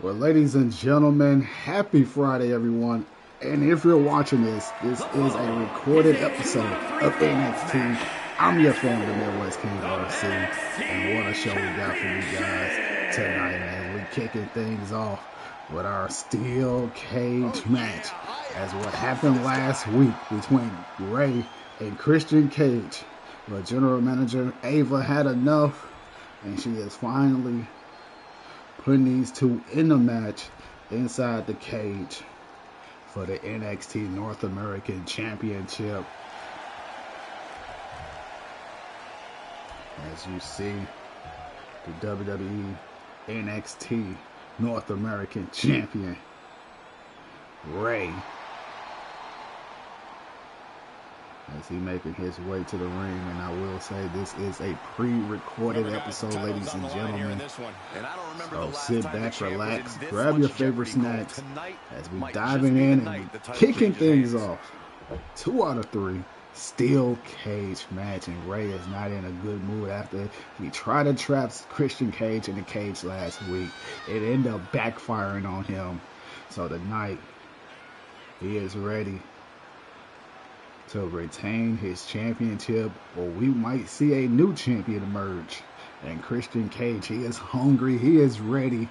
Well, ladies and gentlemen, happy Friday, everyone. And if you're watching this, this is a recorded episode of NXT. I'm your friend, the Midwest King RC, and what a show we got for you guys tonight, man. We're kicking things off with our steel cage match, as what happened last week between Rhea and Christian Cage. But General Manager Ava had enough, and she is finally putting these two in the match inside the cage for the NXT North American Championship. As you see, the WWE NXT North American Champion, Rhea, as he making his way to the ring. And I will say this is a pre-recorded episode, ladies and gentlemen. So sit back, relax, grab your favorite snacks as we diving in and kicking things off. 2 out of 3 steel cage match, and Rhea is not in a good mood after he tried to trap Christian Cage in the cage last week. It ended up backfiring on him. So tonight he is ready to retain his championship, or we might see a new champion emerge. And Christian Cage, he is hungry, he is ready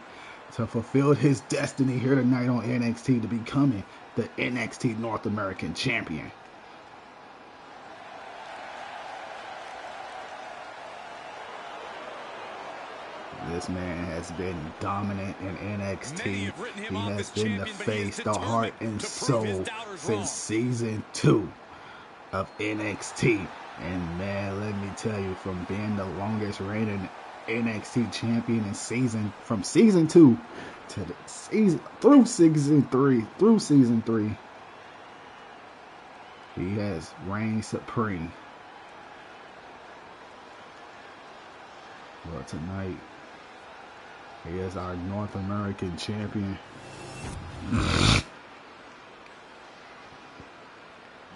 to fulfill his destiny here tonight on NXT to becoming the NXT North American Champion. This man has been dominant in NXT. He has been the face, the heart, and soul since season 2 of NXT. And man, let me tell you, from being the longest reigning NXT champion in from season 2 to the season 3, he has reigned supreme. Well, tonight he is our North American champion.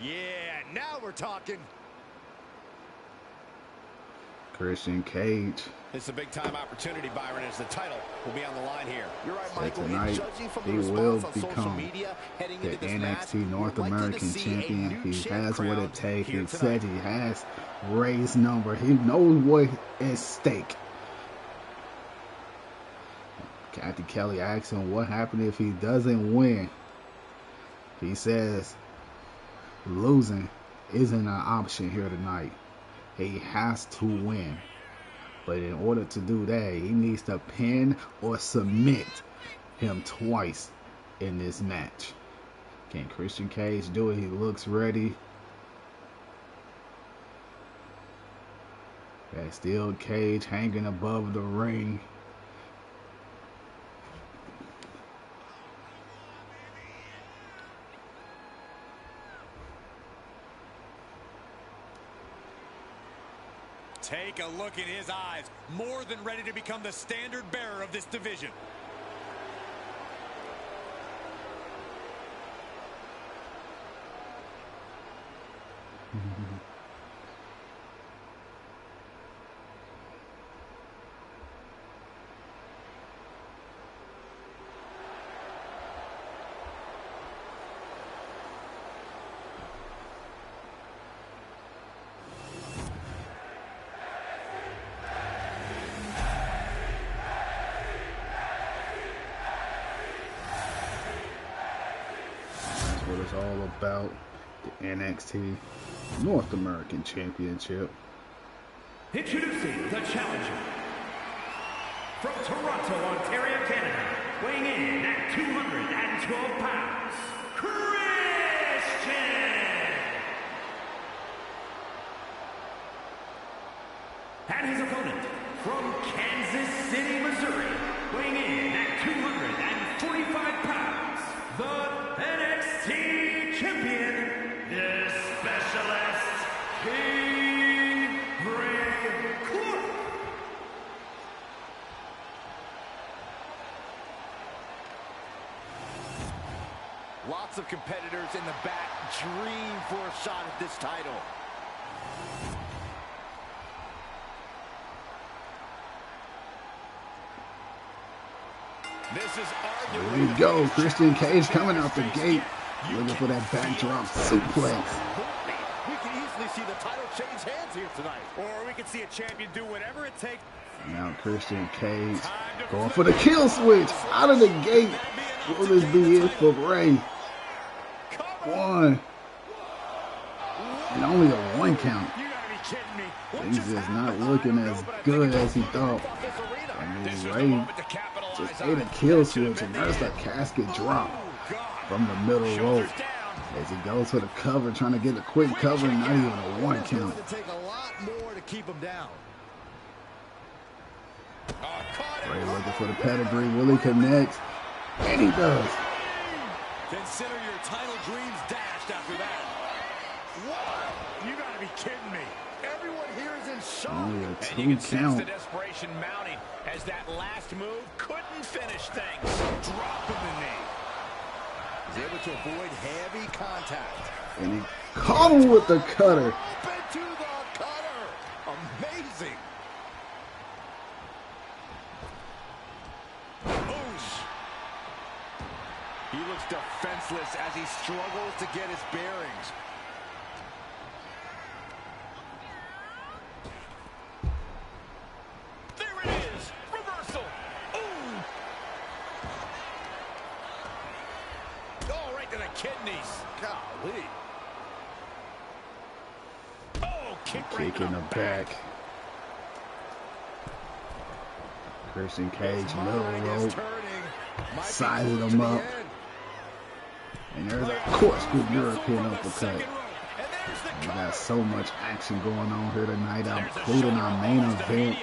Yeah, now we're talking. Christian Cage. It's a big time opportunity, Byron, as the title will be on the line here. You're right, So Michael. tonight he will become the NXT North American champion. He has what it takes. He said he has Rhea's number. He knows what is at stake. Kathy Kelly asks him what happened if he doesn't win. He says losing isn't an option here tonight. He has to win. But in order to do that, he needs to pin or submit him twice in this match. Can Christian Cage do it? He looks ready. That steel cage hanging above the ring. Take a look in his eyes, more than ready to become the standard bearer of this division. What it's all about, the NXT North American Championship. Introducing the challenger from Toronto, Ontario, Canada, weighing in at 212 pounds, Christian! And his opponent from Kansas City, Missouri, weighing in at 245 pounds, the NXT champion, the specialist, King Vaquer. Lots of competitors in the back dream for a shot at this title. There we go. Christian Cage coming out the gate. Looking for that backdrop suplex. We can easily see the title change hands here tonight. Or we can see a champion do whatever it takes. Now Christian Cage going for the kill switch. Out of the gate. Will this be it for Ray? One. And only a 1 count. Things just not looking as good as he thought. I mean, Ray just ate a kill switch, and there's a casket drop from the middle rope as he goes for the cover, trying to get a quick cover, not even a 1 count. Ray looking for the pedigree. Will he connect? And he does. Consider your title dreams dashed after that. What? You gotta be kidding me. Everyone here is in shock. Only a And 2 you can sense count. the desperation mounting as that last move couldn't finish things. Dropping the knee. He's able to avoid heavy contact. And he caught him with the cutter. Up into the cutter. Amazing. He looks defenseless as he struggles to get his bearings. There it is. Reversal. Ooh. Oh, right to the kidneys. Golly. Oh, kick right Kick in the back. Christian Cage, middle rope, sizing him up. And there's a corkscrew European uppercut. We got so much action going on here tonight, including our main event.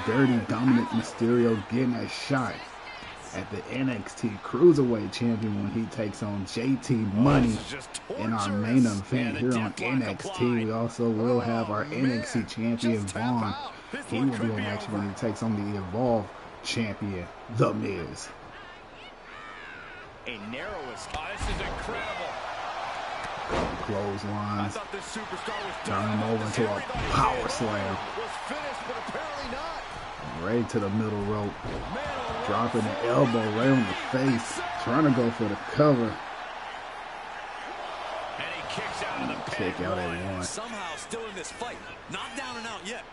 Dirty Dominik Mysterio getting a shot at the NXT Cruiserweight champion when he takes on JT Money in our main event here on NXT. We also will have our NXT champion Vaughn. He will be in action when he takes on the Evolve champion, The Miz. A narrowest. Oh, this is incredible. Clotheslines. Thought this superstar was Turn him over into a power slam. was finished, but apparently not. Right to the middle rope. Dropping the elbow right on the face. Trying to go for the cover. And he kicks out of the Kick out at 1. Somehow still in this fight. Not down and out yet.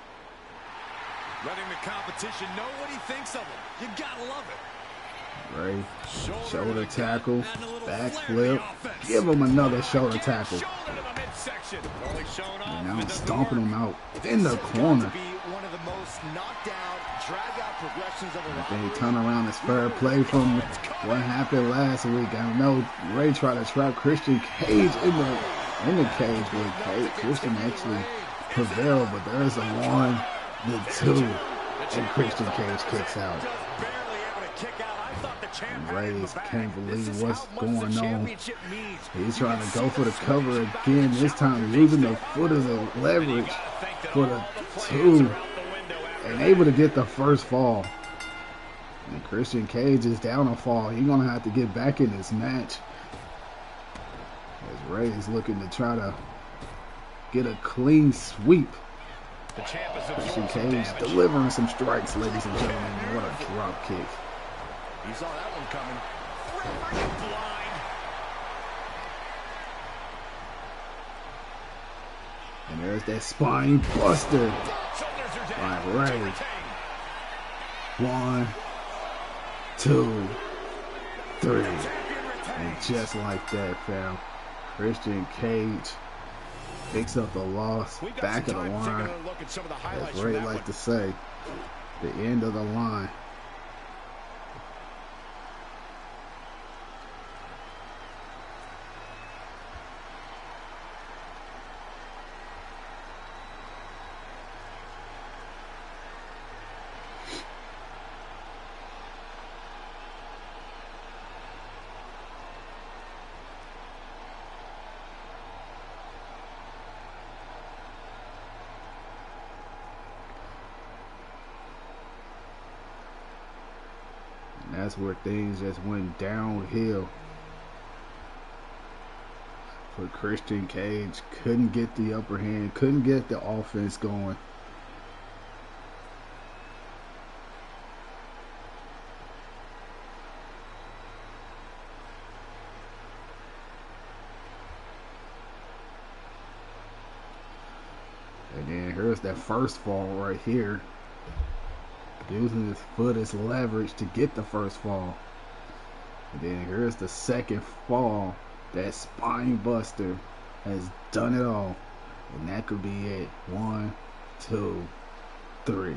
Letting the competition know what he thinks of him. You gotta love it. Ray, shoulder tackle, backflip. Give him another shoulder tackle. And now stomping him out in the corner. I think turnaround is fair play from what happened last week. I know Ray tried to trap Christian Cage in the cage, but Christian actually prevailed. But there's a 1, the 2, and Christian Cage kicks out. Ray can't believe what's going on. He's trying to go for the cover again, this time using the foot as a leverage for the 2 and able to get the first fall. And Christian Cage is down a fall. He's going to have to get back in this match as Ray is looking to try to get a clean sweep. Christian Cage delivering some strikes, ladies and gentlemen. What a drop kick. You saw that one coming. And there's that spine buster by Ray. 1, 2, 3. And just like that, fam, Christian Cage picks up the loss, back of the line. As Ray like to say, the end of the line. That's where things just went downhill for Christian Cage. Couldn't get the upper hand, couldn't get the offense going. here's that first fall right here. Using his foot as leverage to get the first fall. And then here's the second fall. That spine buster has done it all. And that could be it. 1, 2, 3.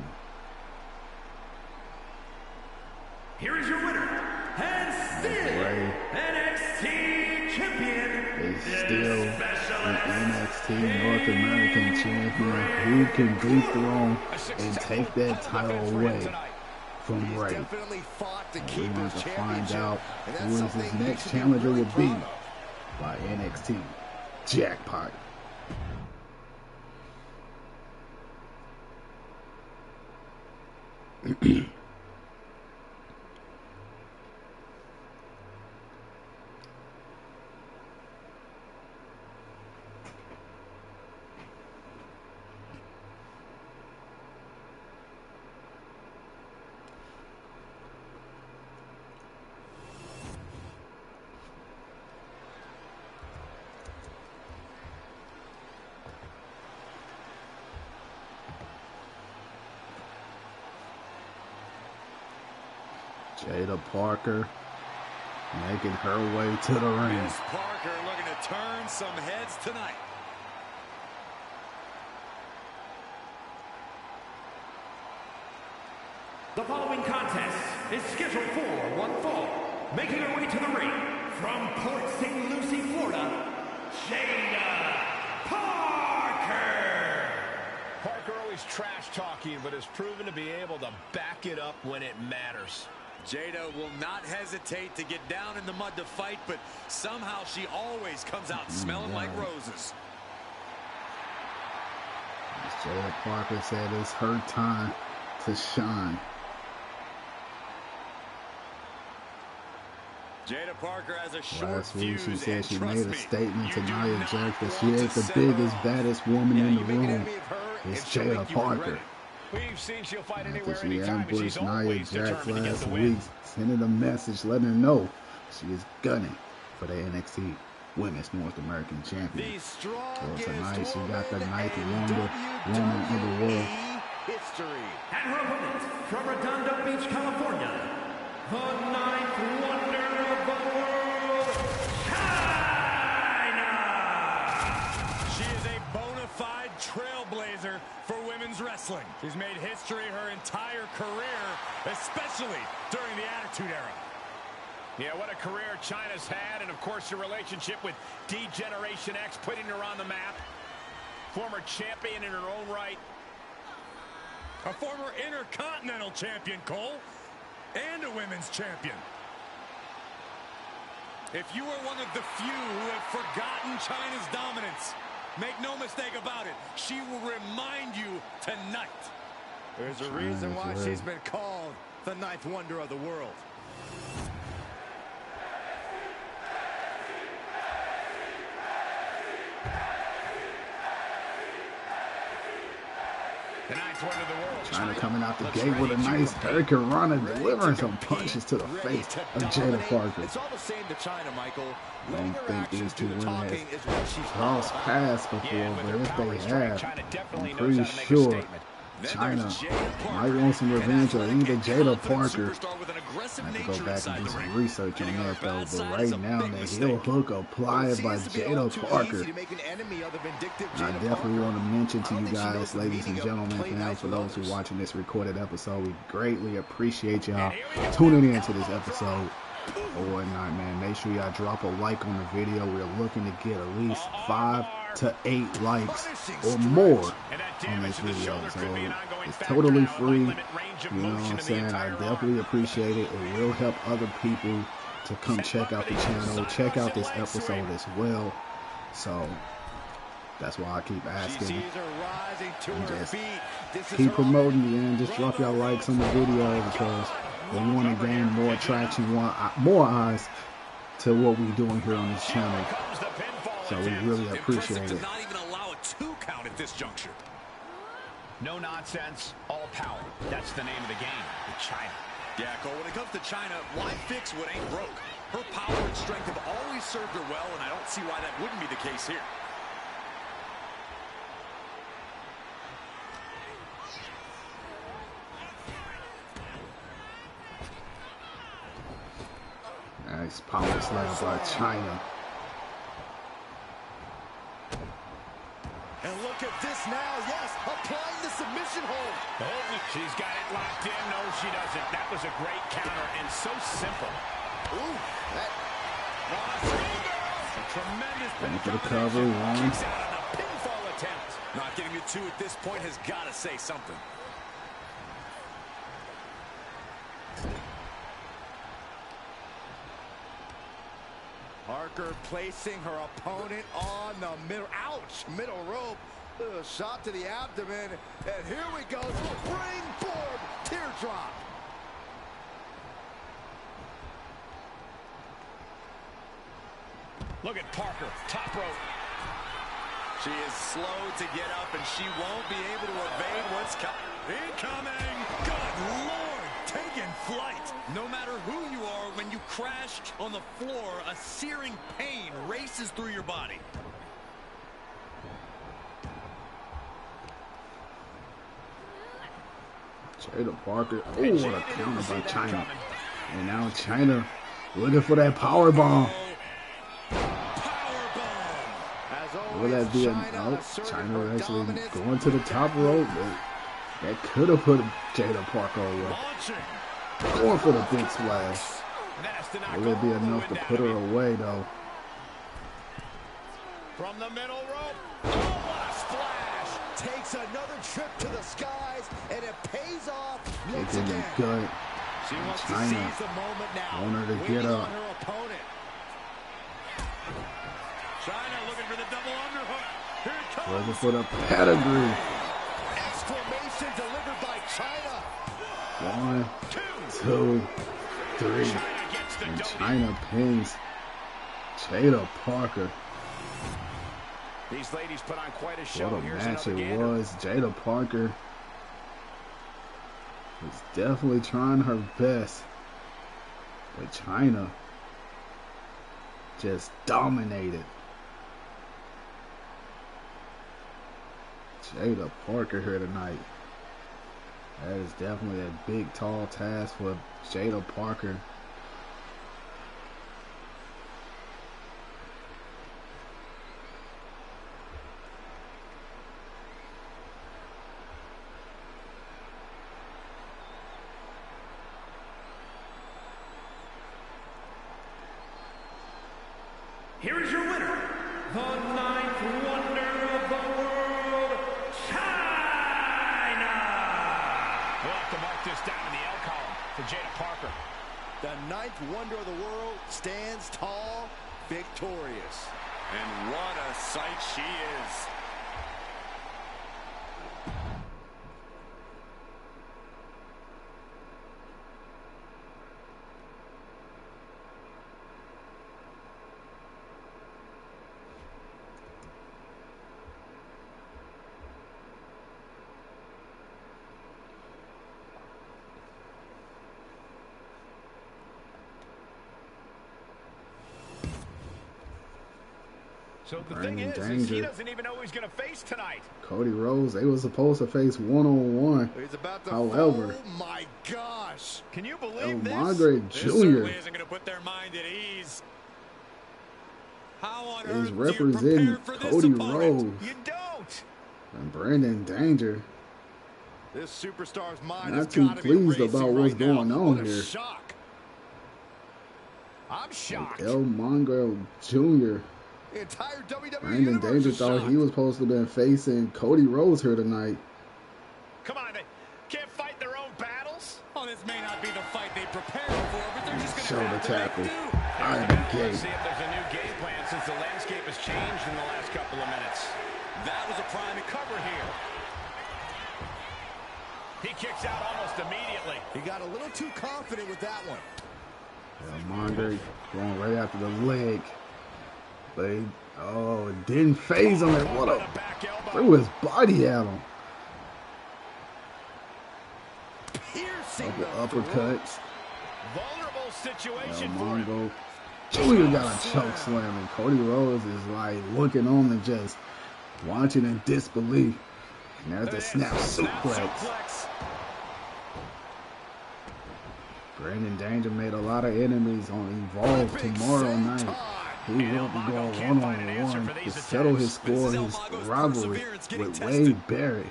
Here is your winner, and still NXT champion. Is still the NXT North American champion, who can dethrone and take that title away from Rhea. We're going to find out who is his next challenger will be by NXT Jackpot. Jaida Parker making her way to the ring. Miss Parker looking to turn some heads tonight. The following contest is scheduled for one fall. Making her way to the ring from Port St. Lucie, Florida, Jaida Parker. Parker always trash talking, but has proven to be able to back it up when it matters. Jaida will not hesitate to get down in the mud to fight, but somehow she always comes out smelling like roses. As Jaida Parker said, it's her time to shine. Jaida Parker has a short Last week she fuse, said and she trust made a me, statement to you do Nia not Jax that she want is to the set her biggest, up. baddest woman in the you make an room. enemy of her, It's and she'll Jaida make you Parker. regret it. We've seen she'll fight After anywhere, she anytime, and she's ambushed Nia always Jax determined to get last the week, win. sending a message letting her know she is gunning for the NXT Women's North American Champion. So tonight she got the ninth woman of the world. History. And her opponent from Redondo Beach, California, the ninth wonder of the world, Chyna. She is a bona fide trailblazer for women's wrestling. She's made history her entire career, especially during the Attitude Era. Yeah, what a career Chyna's had, and of course your relationship with D-Generation X, putting her on the map. Former champion in her own right. A former Intercontinental Champion, Cole, and a Women's Champion. If you are one of the few who have forgotten Chyna's dominance, make no mistake about it, she will remind you tonight. There's a reason why she's been called the ninth wonder of the world. The ninth wonder of the world. Chyna coming out the gate with a nice hurricane runner, delivering some punches to the face of Jaida Parker. It's all the same to Chyna, Michael. I don't think these two women have crossed paths before, but if they have, I'm pretty sure Chyna might want some revenge, or either Jaida Parker. I have to go back and do some research on that though, but right now that heel hook applied by Jaida Parker. I definitely want to mention to you guys, ladies and gentlemen, and for those who are watching this recorded episode, we greatly appreciate y'all tuning in to this episode or whatnot, man. Make sure y'all drop a like on the video. We're looking to get at least 5 to 8 likes or more on this video. So it's totally free. You know what I'm saying? I definitely appreciate it. It will help other people to come check out the channel, check out this episode as well. So that's why I keep asking. And just keep promoting it, and just drop y'all likes on the video, because we want to gain more traction, more eyes to what we're doing here on this channel. So we really appreciate it. Not even allow a 2 count at this juncture. No nonsense, all power. That's the name of the game with Chyna. Yeah, Cole, when it comes to Chyna, why fix what ain't broke? Her power and strength have always served her well, and I don't see why that wouldn't be the case here. Nice power slam by Chyna. And look at this now. Yes, applying the submission hold. Oh, she's got it locked in. No, she doesn't. That was a great counter and so simple. Ooh, that. A tremendous Going for the cover. One. Kicks out on a pinfall attempt. Not getting the 2 at this point has got to say something. Parker placing her opponent on the middle. Ouch! Middle rope. Shot to the abdomen. And here we go. Springboard teardrop. Look at Parker, top rope. She is slow to get up, and she won't be able to evade what's coming. Incoming! Good Lord! Taking flight! No matter who you are, when you crash on the floor, a searing pain races through your body. Jaida Parker. Oh, what a counter by Chyna. And now Chyna looking for that power bomb. Will that be a no? Chyna actually going to the top rope. That could have put Jaida Parker away. Going for the big splash. Will it be enough to put her away though? From the middle rope. Oh, what a splash! Takes another trip to the skies, and it pays off once It's in the again. gut. She wants to Chyna seize the moment now. want her to Waiting get up. on her opponent. Chyna looking for the double underhook. Here it comes. Looking for the pedigree. Exclamation delivered by Chyna. 1, 2, 3. And Chyna pins Jaida Parker. These ladies put on quite a show. What a Here's match another it gander. was. Jaida Parker was definitely trying her best. But Chyna just dominated. Jaida Parker here tonight. That is definitely a big, tall task for Jaida Parker. Here is your winner, the 9th wonder of the world, Chyna! We'll have to mark this down in the L column for Jaida Parker. The 9th wonder of the world stands tall, victorious. And what a sight she is. So the thing is he doesn't even know who he's going to face tonight. Cody Rhodes, they were supposed to face one-on-one. He's about to However, oh my gosh. Can you believe this? Mongo This Jr. certainly isn't going to put their mind at ease. How on is earth representing do you prepare for Cody this opponent? Rhodes You don't. and Brandon Danger. This superstar's mind Not has too got to be pleased racing about what's right now. going on What a here. shock. I'm shocked. El Mongo Jr. The entire WWE Brandon universe Danger is thought shocked. he was supposed to have been facing Cody Rhodes here tonight. Come on, they can't fight their own battles. Well, this may not be the fight they prepared for, but they're just going to Shoulder have to tackle. make do. Out of the Let's gate. see if there's a new game plan since the landscape has changed in the last couple of minutes. That was a prime cover here. He kicks out almost immediately. He got a little too confident with that one. Mongo going right after the leg. But he, it didn't phase him. What a threw his body at him. Piercing Couple uppercuts. Vulnerable situation El for him. Mongo Jr. got a choke slam, and Cody Rhodes is like looking on and just watching in disbelief. And there's the snap suplex. Brandon Danger made a lot of enemies on Evolve tomorrow night. He will be going one-on-one to settle his score, his rivalry with Wade Barrett.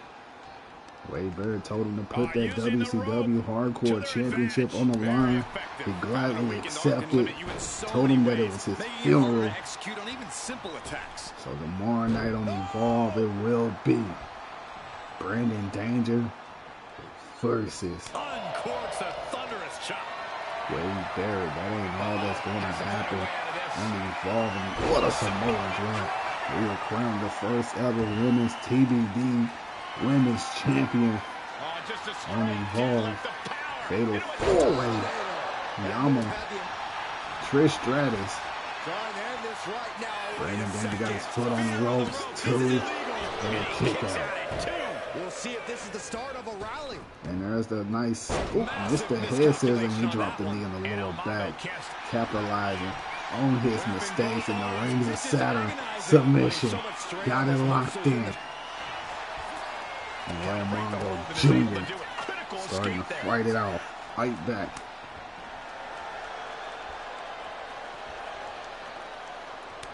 Wade Barrett told him to put that WCW Hardcore Championship on the line. He gladly accepted. Told him that it was his funeral. So tomorrow night on Evolve, it will be Brandon Danger versus Wade Barrett. That ain't all that's going to happen on Evolve. What a Samoan drop. We will crown the first ever women's TBD women's champion on Evolve. Fatal 4-way. Yama, Trish Stratus. Brandon Danger got his foot on the ropes. 2 and a kick out. We'll see if this is the start of a rally. And there's the nice, just the head scissors, and he dropped the knee in the lower back, capitalizing on his mistakes in the Rings of Saturn submission. Got it locked in. And Mongo Jr. starting to fight it out. Fight back.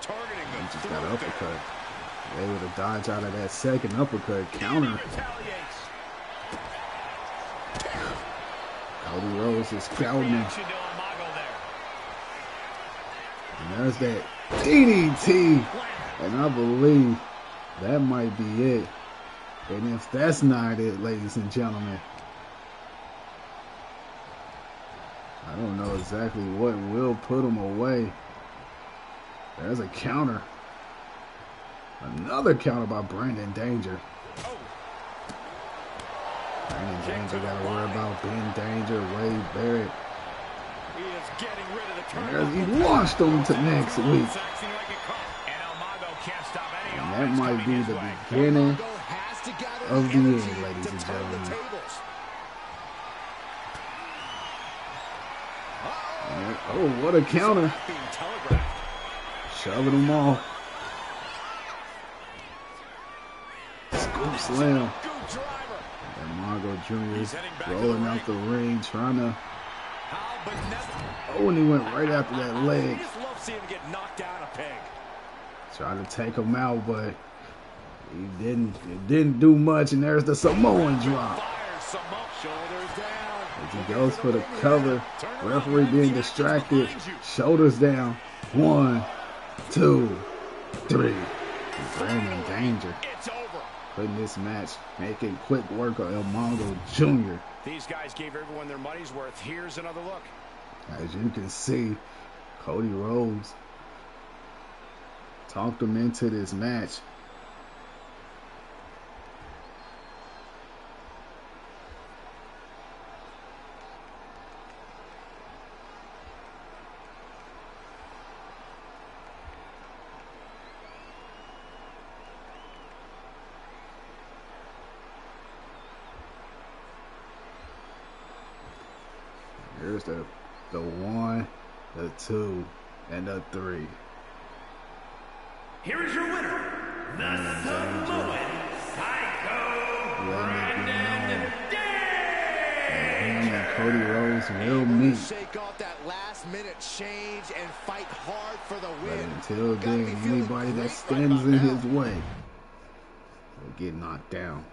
He just got an uppercut. Able to dodge out of that second uppercut. Counter. Cody Rhodes is scouting him. And there's that DDT. And I believe that might be it. And if that's not it, ladies and gentlemen, I don't know exactly what will put him away. There's a counter. Another counter by Brandon Danger. Brandon Danger got to worry about Ben Danger, Wade Barrett. And he launched him to next week. And that might be the beginning of the end, ladies and gentlemen. And, oh, what a counter. Shoving them off. Scoop slam. And Mongo Jr. is rolling out the ring, trying to. Oh, and he went right after that leg. Trying to take him out, but it didn't do much. And there's the Samoan drop. As he goes for the cover, referee being distracted. Shoulders down. 1, 2, 3. Brandon Danger putting this match, making quick work of El Mongo Jr. These guys gave everyone their money's worth. Here's another look. As you can see, Cody Rhodes talked him into this match. Here's the 1, the 2, and the 3. Here is your winner, the Samoan Psycho Brandon Danger. And Cody Rhodes will meet. Shake off that last-minute change and fight hard for the But win. until then, anybody that stands in his way will get knocked down.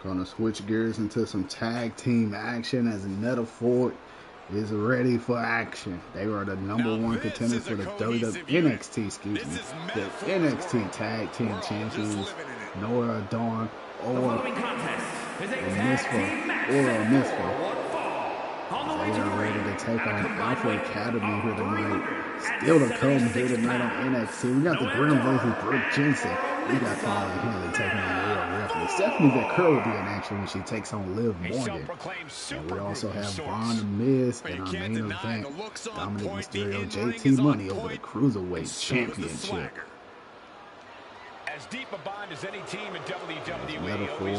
Gonna switch gears into some tag team action as Metaphor is ready for action. They are the #1 contenders for the NXT, excuse me, the NXT Tag Team Champions, Noah Dawn or Misfit. They are ready to take on Alpha Academy here tonight. Still to come here tonight on NXT. We got the Grim versus Brooke Jensen. We got Fallon and Henley taking on Rhea Ripley. Stephanie Vaquer will be in action when she takes on Liv Morgan. And we also have Braun the Miz in our main event. Dominik, Mysterio, JT Money over the Cruiserweight Championship. As deep a bond as any team in WWE, Metaphor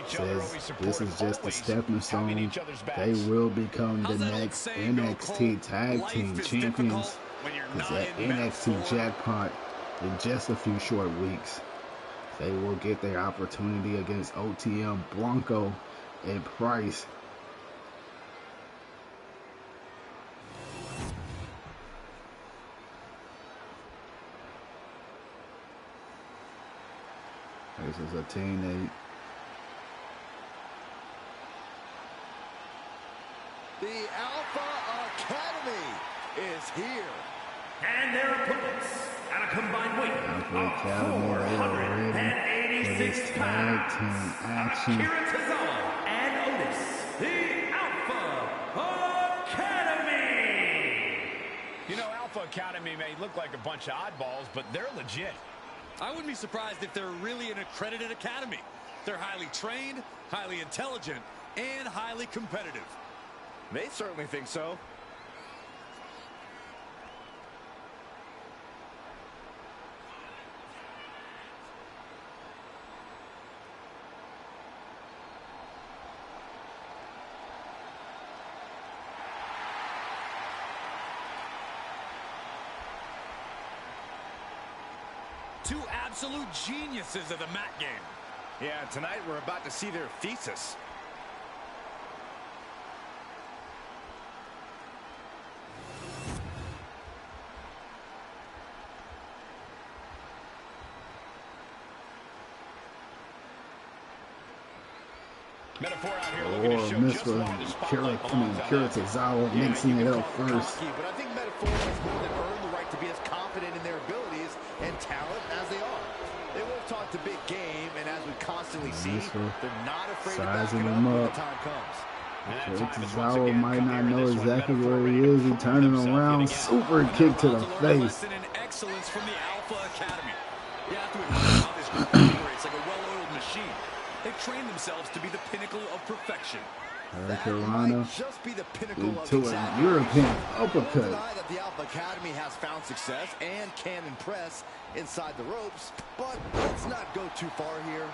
says this is just a stepping stone. They will become the next NXT Tag Team Champions. It's at NXT Jackpot in just a few short weeks. They will get their opportunity against OTM, Blanco, and Price. This is a teammate. The Alpha Academy is here. And their opponents at a combined weight Alpha Academy, they are ready for this tag team action. And Otis, the Alpha Academy. You know, Alpha Academy may look like a bunch of oddballs, but they're legit. I wouldn't be surprised if they're really an accredited academy. They're highly trained, highly intelligent, and highly competitive. They certainly think so. Two absolute geniuses of the mat game. Yeah, tonight we're about to see their thesis. Metaphor out here Kuritazawa mixing it up first. But I think Metaphor has more than earned the right to be as confident in their abilities and talent as they are. They will talk to big game, and as we constantly see, they're not afraid to back it up when the time comes. Kuritazawa might not know exactly where he is. He turning around, super kick to the face. Excellence from the Alpha Academy. You have to admire how this group operates like a well-oiled machine. They've trained themselves to be the pinnacle of perfection. Carolina just be the pinnacle into a European uppercut. That the Alpha Academy has found success and can impress inside the ropes, but let's not go too far here.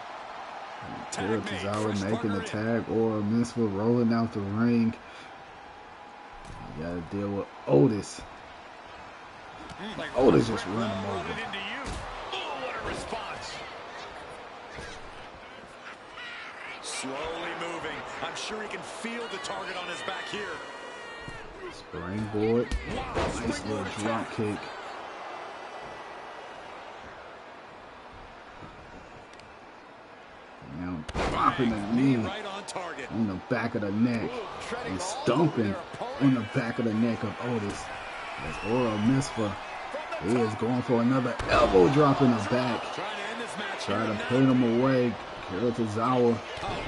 Kuritazawa making the tag, or Misfit rolling out the ring. You gotta deal with Otis. Otis just running him over. What a response. Slowly moving. I'm sure he can feel the target on his back here. Springboard. Nice little drop kick. Now dropping the knee on the back of the neck and stomping on the back of the neck of Otis. As Oro Misfit is going for another elbow drop in the back. Trying to put him away. Kuritazawa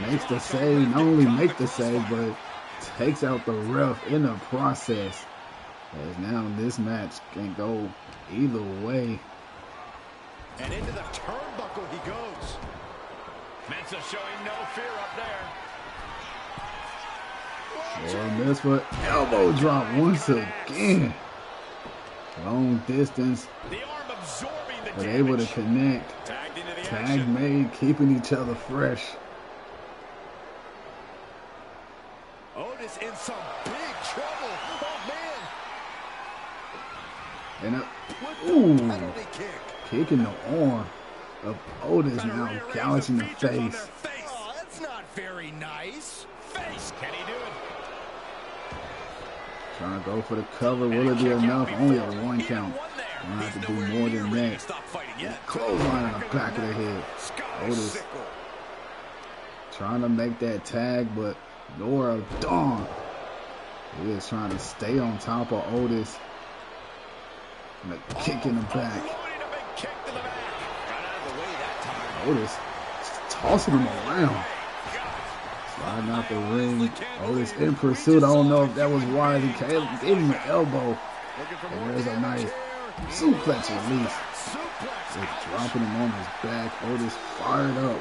makes the save. Not only make the save, but takes out the ref in the process. As now this match can go either way. And into the turnbuckle he goes. Mensa showing no fear up there. Oro Misfit elbow drop once again. Long distance, but able to connect. Tag made, keeping each other fresh. Otis in some big trouble. Oh, man. And kicking the arm of Otis now, gouging the face. Oh, that's not very nice. Face, can he do it? Trying to go for the cover. Will it be enough? Only a one count. Gonna have to do more than that. Clothesline on the back of the head. Otis trying to make that tag, but Nora Dawn is trying to stay on top of Otis. And a kick in the back. Otis tossing him around. Sliding out the ring. Otis in pursuit. I don't know if that was wise. He gave him an elbow. And there's a nice Suplex release. Just dropping him on his back. Otis fired up.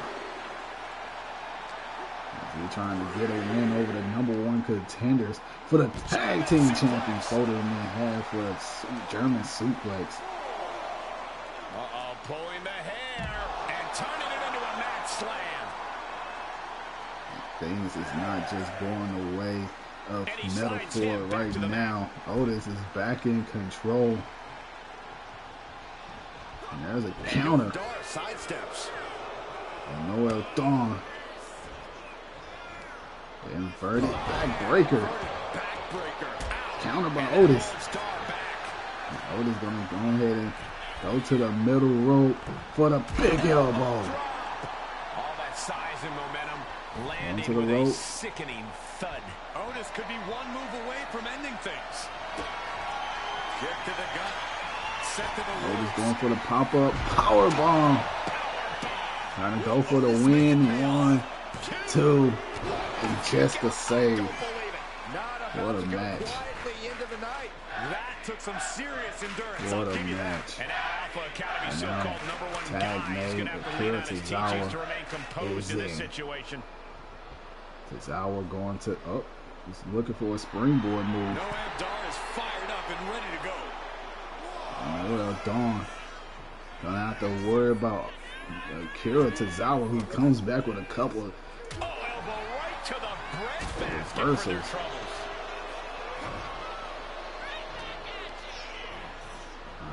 He's trying to get a win over the #1 contenders for the tag team champions. Folded him in half for a German suplex. Pulling the hair and turning it into a mat slam. Things is not just going the way of Metaphor right now. Otis is back in control. And there's a counter. Sidesteps. And Noel Dawn. Inverted backbreaker. Counter by Otis. And Otis gonna go ahead and go to the middle rope for the big elbow. All that size and momentum landing with a sickening thud. Otis could be one move away from ending things. Kick to the gut. Set to the Otis going for the pop-up power bomb. Trying to go for the win. 1, 2, and just the save. What a match. That took some serious endurance. What a match. And now Alpha Academy, so-called #1 tag guy, is made. going to have to lean on his teachings to Tozawa remain composed in this in. situation. Tozawa going to, he's looking for a springboard move. Noel Dawn is fired up and ready to go. Noel Dawn gonna have to worry about Akira Tozawa, who comes back with a couple of Elbow right to the breadbasket for reversals. their troubles.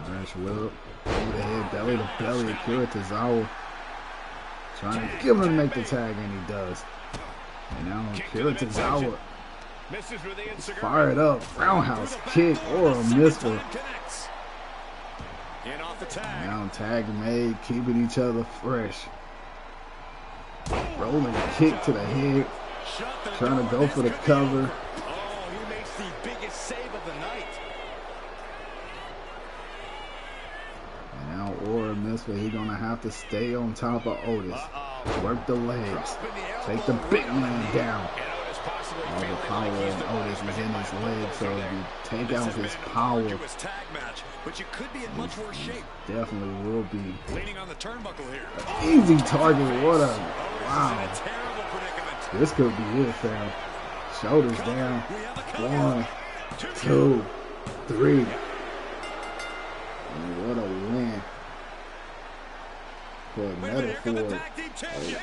Irish whip, over the head, belly to belly. Akira Tozawa trying to give him to make the tag, and he does. And now Akira Tozawa fired up, roundhouse kick, or a miss for. Now tag made, keeping each other fresh. Rolling kick to the head, trying to go for the cover. Oh, he makes the biggest save of the night. And now Aura missed, but he's gonna have to stay on top of Otis. Work the legs, take the big man down. All the power of Otis is in his legs, so if you take out his power, But you could be in much worse shape. definitely will be Leaning on the turnbuckle here. easy target. What a wow! Terrible predicament. This could be it, fam. Shoulders down. 1, 2, 3. And what a win for Metaphor.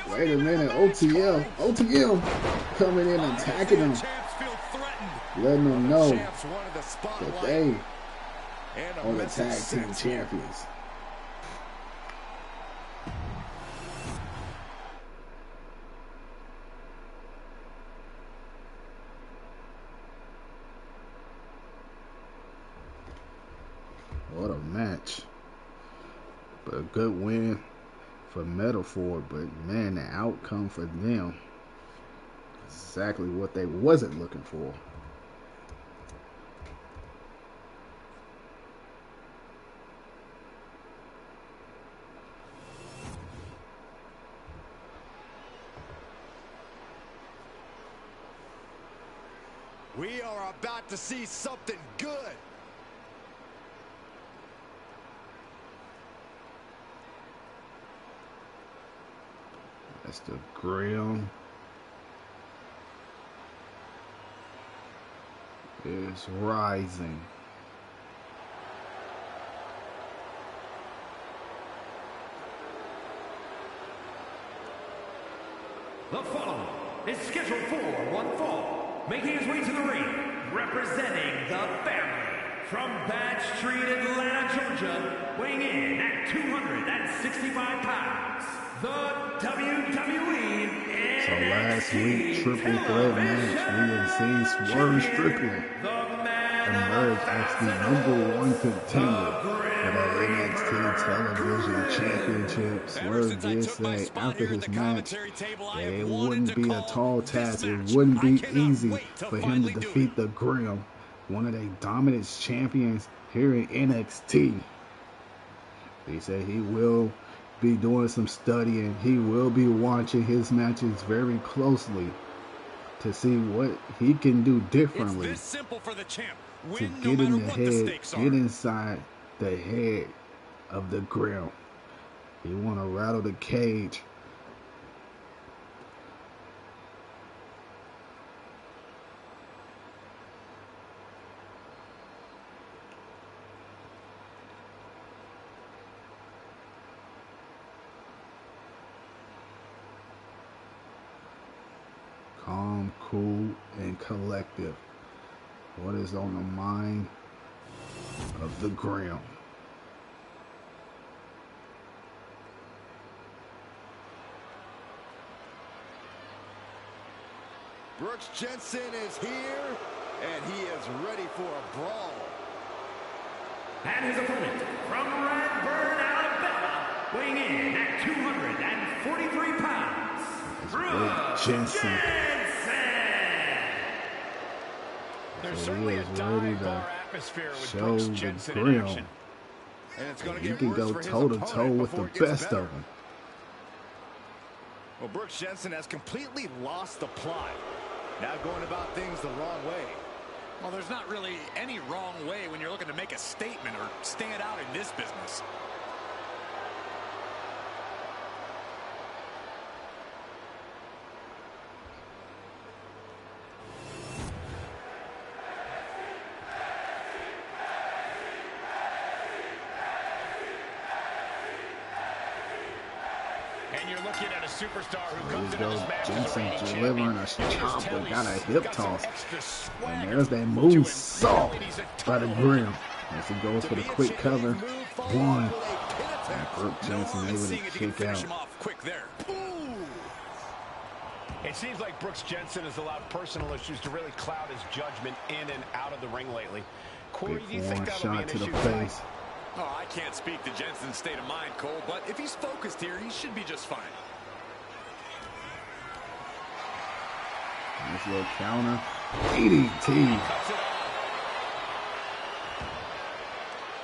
Oh, wait a minute, OTM coming in and attacking him, letting them know that they are the tag team champions. What a match. But a good win for Metaphor, but man, the outcome for them is exactly what they wasn't looking for. We are about to see something good. That's the Grim. Is rising. The following is scheduled for one fall, making his way to the ring, representing the family from Bad Street, Atlanta, Georgia, weighing in at 265 pounds, the WWE So last week, triple threat match, we have seen Swerve Strickland emerge as the #1 contender for the NXT Television Championship. Swerve did say after his match that it wouldn't be a tall task, it wouldn't be easy for him to defeat the Grim, one of the dominant champions here in NXT. He said he will be doing some studying. He will be watching his matches very closely to see what he can do differently. It's this simple for the champ. To get in the head, get inside, the head of the grill. He want to rattle the cage. Calm, cool, and collective. What is on the mind of the Graham? Brooks Jensen is here, and he is ready for a brawl. And his opponent from Redburn, Alabama, weighing in at 243 pounds, Brooks Jensen. There's certainly a dive-bar atmosphere with Brooks Jensen in action. And it's going to He get can worse go for his toe-to-toe opponent with the before it gets best better. of them. Well, Brooks Jensen has completely lost the plot. Now going about things the wrong way. Well, there's not really any wrong way when you're looking to make a statement or stand out in this business. And you're looking at a superstar who There comes you into go. this match as a Jensen reigning delivering a champion. chop, And you but can got a tell hip he's got toss. some extra swagger And there's that to move him. saw He's a by the total Graham. As he goes for the quick cover. One. And Brooks No Jensen harm in able to seeing if you can kick finish out. him off quick there. It seems like Brooks Jensen has allowed personal issues to really cloud his judgment in and out of the ring lately. Corey, Big do you think forearm that'll be shot an to the issue tonight? face. Oh, I can't speak to Jensen's state of mind, Cole, but if he's focused here, he should be just fine. Nice little counter. DDT. Cuts it off.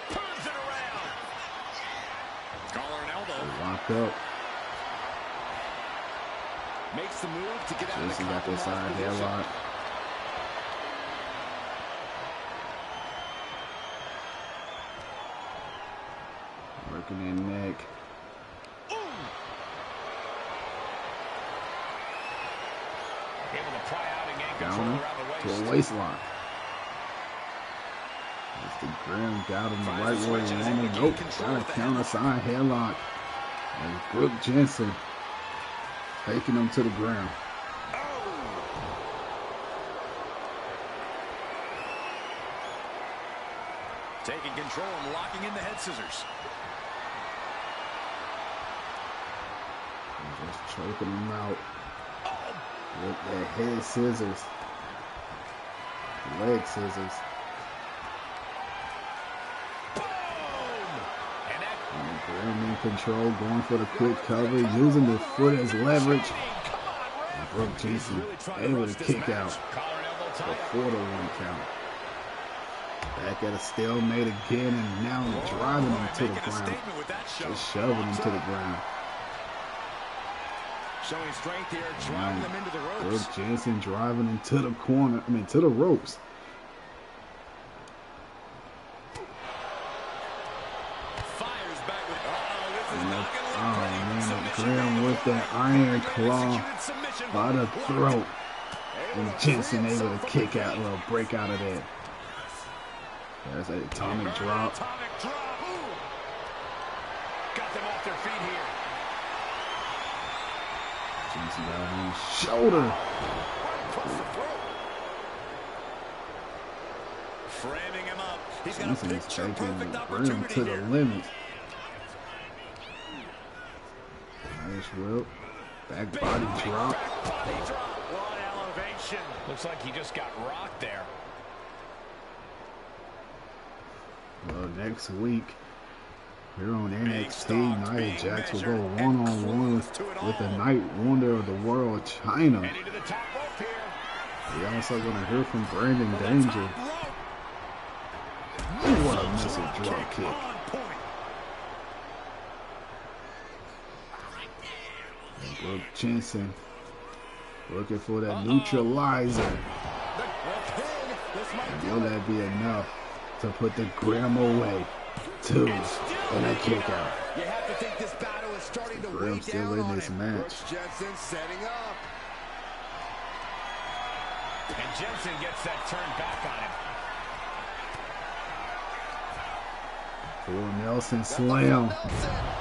Turns it around. Collar and elbow. Locked up. Makes the move to get out Jensen of the got this side compromised position. headlock. Working that neck. Able to pry out and gain control Down around the to waist. a waist lock. As the Graham got him the right way he wanted. Nope. Got a counter side headlock. And Brooks Jensen taking him to the ground. Taking control and locking in the head scissors. And just choking him out with that head scissors. Leg scissors. And Graham in control, going for the quick cover, using the foot as leverage. And Brooks Jensen able to kick out before the 1 count. Back at a stalemate again, and now driving him to the ground. Just shoving him to the ground. Showing strength here, driving them into the ropes. Brooks Jensen driving him to the corner, to the ropes. Fires back with, this is And not the, gonna look oh pretty. man, Submission Graham made. with that iron claw Executed submission by the move. throat. And Jensen able to kick out, a little break out of that. There's an atomic drop. Atomic drop. Ooh. Got them off their feet here. Jensen got on his shoulder. Framing him up. He's got a Jensen is picture taking perfect Graham opportunity to the here. limit. Nice whip. Back body drop. Body drop. What elevation. Looks like he just got rocked there. Well, next week, here on NXT, stocks Nia being Jax will measured go and one-on-one close to it with the all. Night Wonder of the World, Chyna. Heading to the top rope here. We also going to hear from Brandon Danger. Ooh, what a missile drop kick. On point. And Brooks Jensen looking for that neutralizer. The pin. This might And do will it. that be enough to put the Graham away? 2, and a kick out. You have to think this battle is starting to weigh down on him. Match. Jensen setting up. And Jensen gets that turn back on him. Full Nelson slam.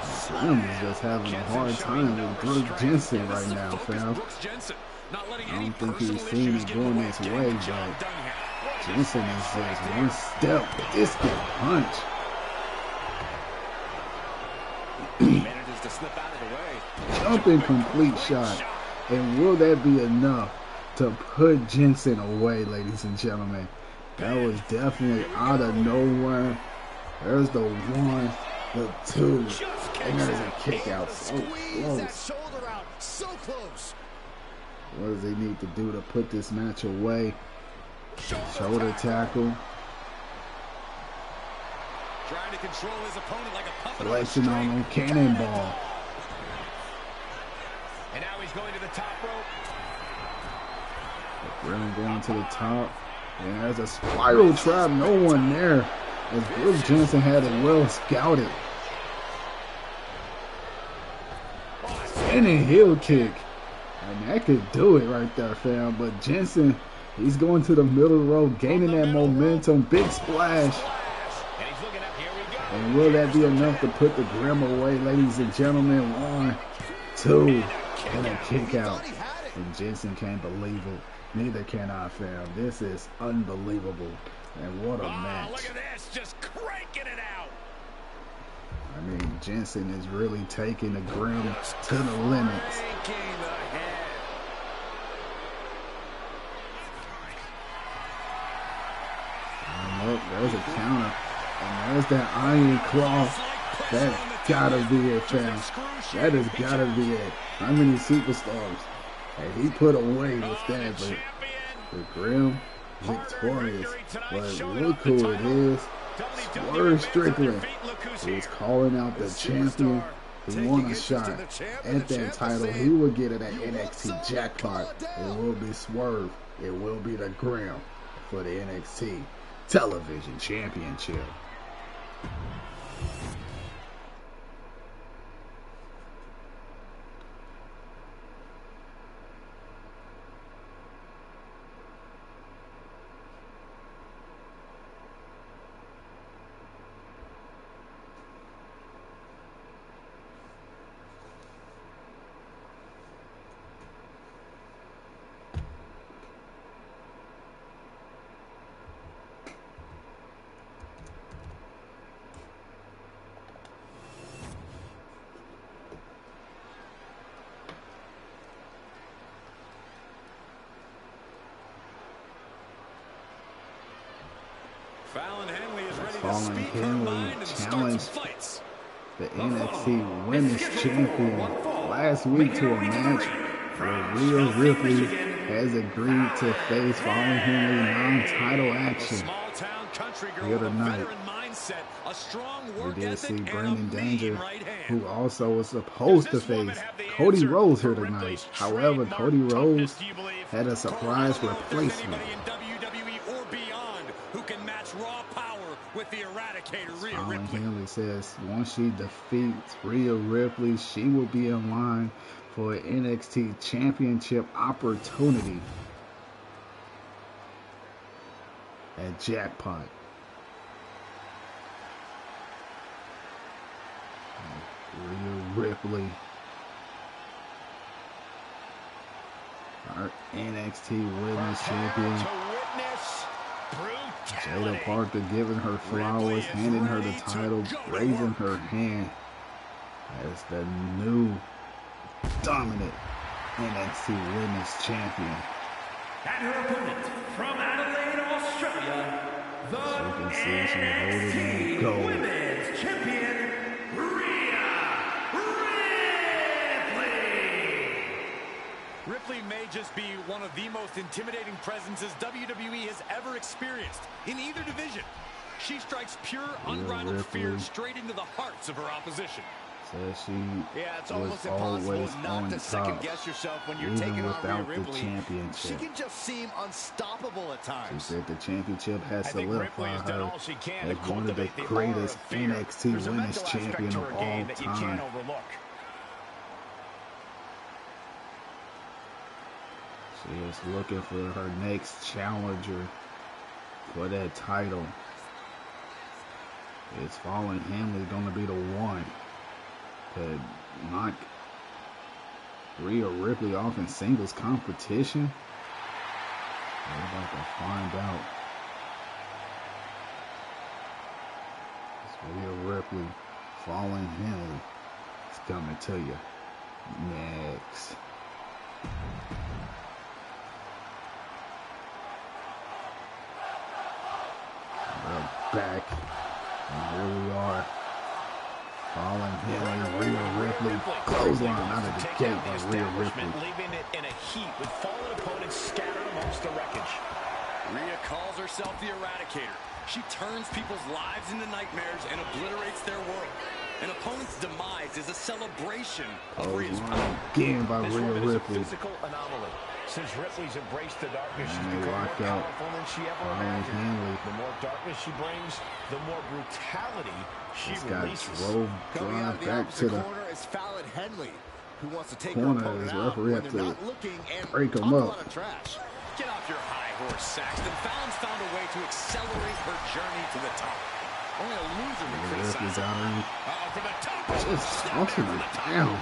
Slim is just having a hard time with Brooks Jensen right now, fam. I don't think he's seen it going this way, but Jensen is just one step distant punch. Manages to slip out of the way. Jumping complete shot. And will that be enough to put Jensen away, ladies and gentlemen? That was definitely out of nowhere. There's the 1, the 2, and there's a kick out. So close. So close. What does he need to do to put this match away? Shoulder tackle. Trying to control his opponent like a puppet. Selection on him. Cannonball. And now he's going to the top rope. Really going to the top. And there's a spiral trap. No one there. As Brooks Jensen had it well scouted. Spinning heel kick. And that could do it right there, fam. But Jensen, he's going to the middle row, gaining that momentum. Big splash. And will that be enough to put the Grim away, ladies and gentlemen? 1, 2, and a kick out. And Jensen can't believe it. Neither can I, fam. This is unbelievable. And what a match. Look at this, just cranking it out. I mean, Jensen is really taking the Grim to the limits. And look, there's a counter. And there's that Iron Claw. That's gotta be it, fam. That has gotta be it. How many superstars have he put away with that? But the Grim victorious. But look who it is. Swerve Strickland is calling out the champion. He won a shot at that title. He will get it at NXT Jackpot. It will be Swerve. It will be the Grim for the NXT Television Championship. Fallon Henley is ready Fallon to speak her mind and start some fights. The NXT Women's Champion last week to a match where Rhea Ripley has agreed to face Fallon Henley non-title action here tonight. We did see Brandon Danger, who also was supposed to face Cody Rhodes here tonight. However, Cody Rhodes had a surprise replacement. With the Eradicator, Rhea Fallon Ripley. Henley says once she defeats Rhea Ripley, she will be in line for an NXT Championship opportunity at Jackpot. Rhea Ripley, our NXT Women's Champion. Jaida Parker giving her flowers, handing her the title, raising her hand as the new dominant NXT Women's Champion. And her opponent from Adelaide, Australia, the NXT Women's Champion, Rhea Ripley. Ripley may just be one of the most intimidating presences WWE has ever experienced in either division. She strikes pure, unbridled fear straight into the hearts of her opposition. Says she it's was almost impossible always not on to second top, guess yourself when you're even taking on Rhea without the Ripley. championship. She can just seem unstoppable at times. She said the championship has solidified her as one of the the greatest fear. NXT There's a Women's mental aspect Champion to of her all game that you time. can't overlook. She is looking for her next challenger for that title. Is Fallon Henley going to be the one to knock Rhea Ripley off in singles competition? We're about to find out. It's Rhea Ripley, Fallon Henley. It's coming to you next. We're back. And here we are. Fallon Henley, Rhea Ripley. Clothesline out of the gate by Rhea Ripley. Leaving it in a heap with fallen opponents scattered amongst the wreckage. Rhea calls herself the Eradicator. She turns people's lives into nightmares and obliterates their world. An opponent's demise is a celebration of Rhea's power. Again by Rhea Ripley. Physical anomaly. Since Ripley's embraced the darkness, she's And they become more lock out powerful than she ever Fallon imagined. Henley. The more darkness she brings, the more brutality she He's got releases. drove Coming out drive of the back to opposite the corner is Fallon Henley, who wants to take her corner. opponent His out referee when have they're to not looking and break him talk a up. lot of trash. Get off your high horse, Saxton. Fallon's found a way to accelerate her journey to the top. Only a loser would Ripley's criticize her. out of From the top. just tossing her down.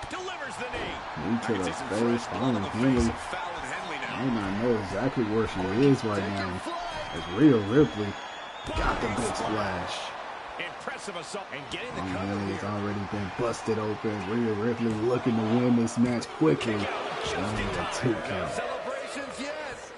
Delivers the knee. Knee to the I can see some face. fresh blood Fallon on the Henley face of Fallon Henley now. may not know exactly where she is right now. As Rhea Ripley got the big splash. Impressive assault and getting the Fallon cover Henley has here. already been busted open. Rhea Ripley looking to win this match quickly. Only a 2 count. Celebrations, yes.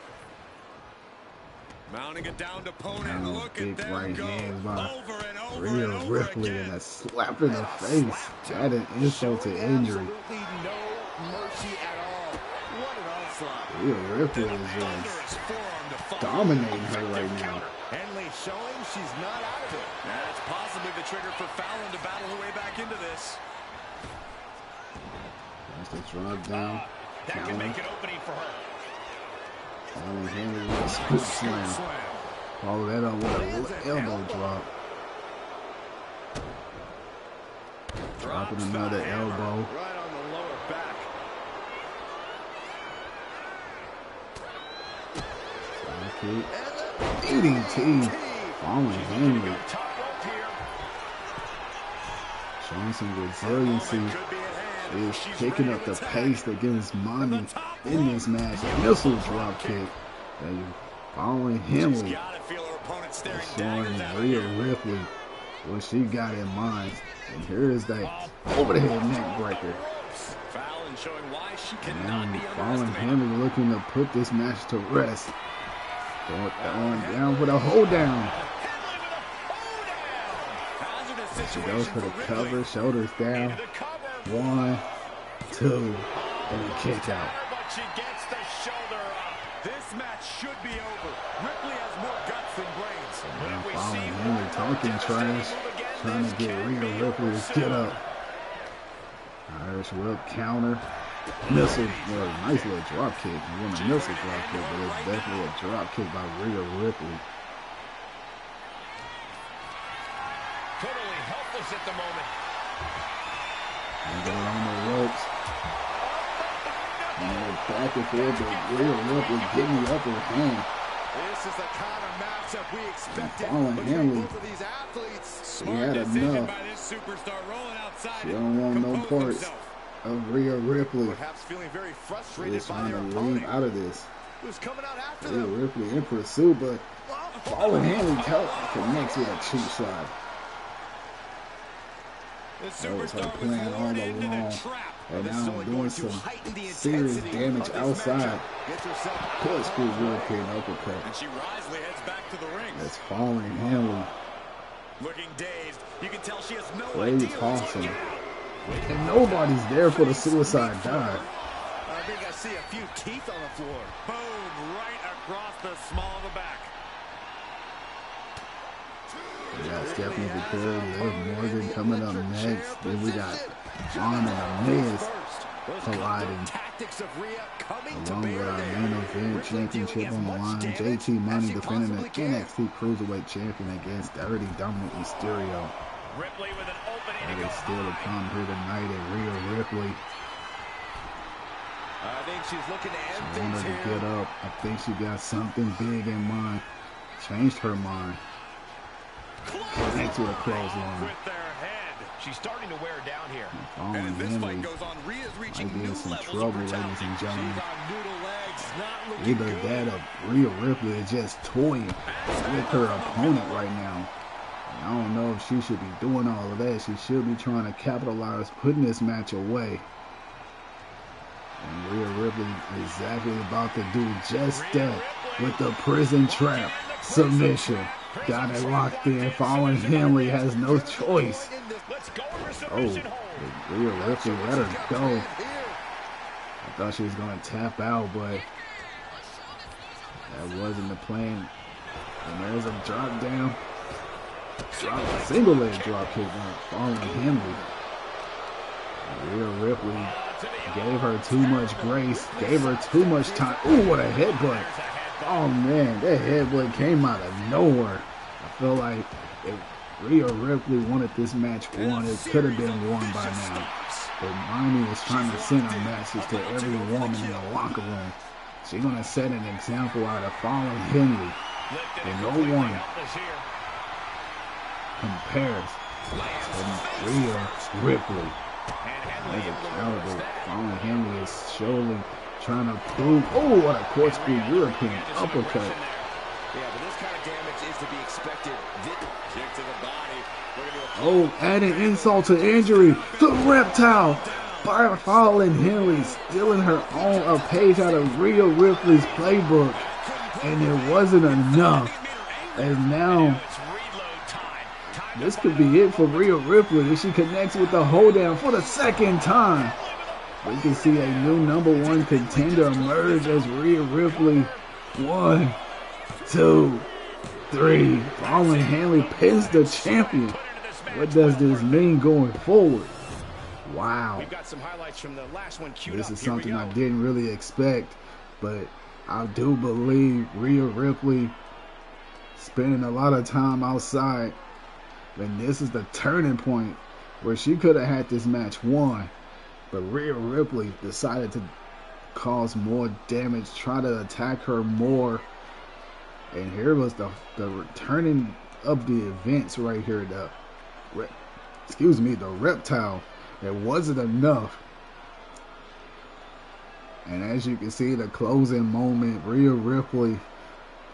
Mounting a downed opponent. Now, Look big at them right go. hands by Over and over Rhea and over Ripley again. and a slap in the face. Added insult to injury. Absolutely no mercy at all. What an onslaught. Rhea Ripley is Thunderous forearm to follow. dominating her right now. Henley showing she's not out of it. That's possibly the trigger for Fallon to battle her way back into this. That's the drop down. That can make an opening for her. Fallon Henley with a scoop slam. Follow that up with an elbow drop. Dropping another elbow. Right on the lower back. Side kick. DDT. Fallon Henley Top rope here. showing some resiliency. Is picking up the pace against Mongo in this match. Missile drop kick. And Fallon Henley Gotta feel her opponent staring showing daggers at Rhea her. Ripley what she got in mind. And here is the over the head neck breaker. Fallon showing why she And cannot be now Fallon underestimated. Henley looking to put this match to rest. Going down for the hold down. Hazardous She goes situation for the Ripley. cover, shoulders down. Into the cover. 1, 2, and a kick out. But she gets the shoulder up. This match should be over. Ripley has more guts than brains. Now Fallon Henley talking trash, trying to get Rhea Ripley to get up. Irish whip counter. Missile, well, nice little drop kick. It wasn't a missile drop kick, but it's definitely a drop kick by Rhea Ripley. Totally helpless at the moment. And going on the ropes. And they're back and forth, but Rhea Ripley getting the upper hand. This is the kind of matchup we expected Fallon between Henley. both of these athletes. She had enough. by this superstar rolling outside. She don't want no compose parts himself. of Rhea Ripley. Perhaps feeling very frustrated She's by trying their to leave opponent, out of this. who's coming out after Rhea them. Ripley in pursuit, but Fallon Henley connects with a cheap shot. The That was her superstar was plan all lured into the along. trap. And This is now only doing going to some heighten the serious intensity damage of this outside. matchup. Get yourself Corkscrew European uppercut. And she wisely heads back to the ring. That's Fallon Henley. Looking dazed. You can tell she has no Way idea tossing. what's going on. And nobody's there for the suicide dive. I think I see a few teeth on the floor. Boom, right across the small of the back. got Stephanie Vaquer, Liv Morgan coming up next. Then we got Fallon and The Miz colliding, along with our main event championship on the line. JT Money defending the NXT Cruiserweight champion against Dirty Dominik Mysterio. Ripley with an opening. That is still to come here tonight at Rhea Ripley. I think she's looking to end She wanted things to get up. I think she got something big in mind. Changed her mind. Connect to a clothesline. With their head. She's starting to wear down here. And as this Henley fight goes on, Rhea's reaching might be new in some levels trouble, of ladies brutality. and gentlemen. She's on noodle legs, not looking Either good. that or Rhea Ripley is just toying with her opponent right now. And I don't know if she should be doing all of that. She should be trying to capitalize, putting this match away. And Rhea Ripley is exactly about to do just that with the prison trap submission. Got it locked in. Fallon Henley has no choice. Oh, Rhea Ripley let her go. I thought she was going to tap out, but that wasn't the plan. And there's a drop down. Single leg drop kick by Fallon Henley. Rhea Ripley gave her too much grace, gave her too much time. Ooh, what a headbutt. Oh man, that headbutt came out of nowhere. I feel like if Rhea Ripley wanted this match won, it could have been won by now. But Marnie is trying to send a message to every woman in the locker room. She's going to set an example out of Fallon Henley. And no one compares to Rhea Ripley. As accountable, Fallon Henley is surely trying to prove. Oh, what a corkscrew European uppercut. Yeah, but this kind of damage is to be expected. Kick to the body. Oh, adding insult to injury. The reptile by Fallon Henley, stealing her own a page out of Rhea Ripley's playbook. And it wasn't enough. And now this could be it for Rhea Ripley if she connects with the hold-down for the second time. We can see a new #1 contender emerge as Rhea Ripley. 1, 2, 3. Fallon Henley pins the champion. What does this mean going forward? Wow. We've got some highlights from the last one queued This up. is something I didn't really expect, but I do believe Rhea Ripley spending a lot of time outside. And this is the turning point where she could have had this match won. But Rhea Ripley decided to cause more damage, try to attack her more. And here was the returning of the events right here. The reptile. It wasn't enough. And as you can see, the closing moment, Rhea Ripley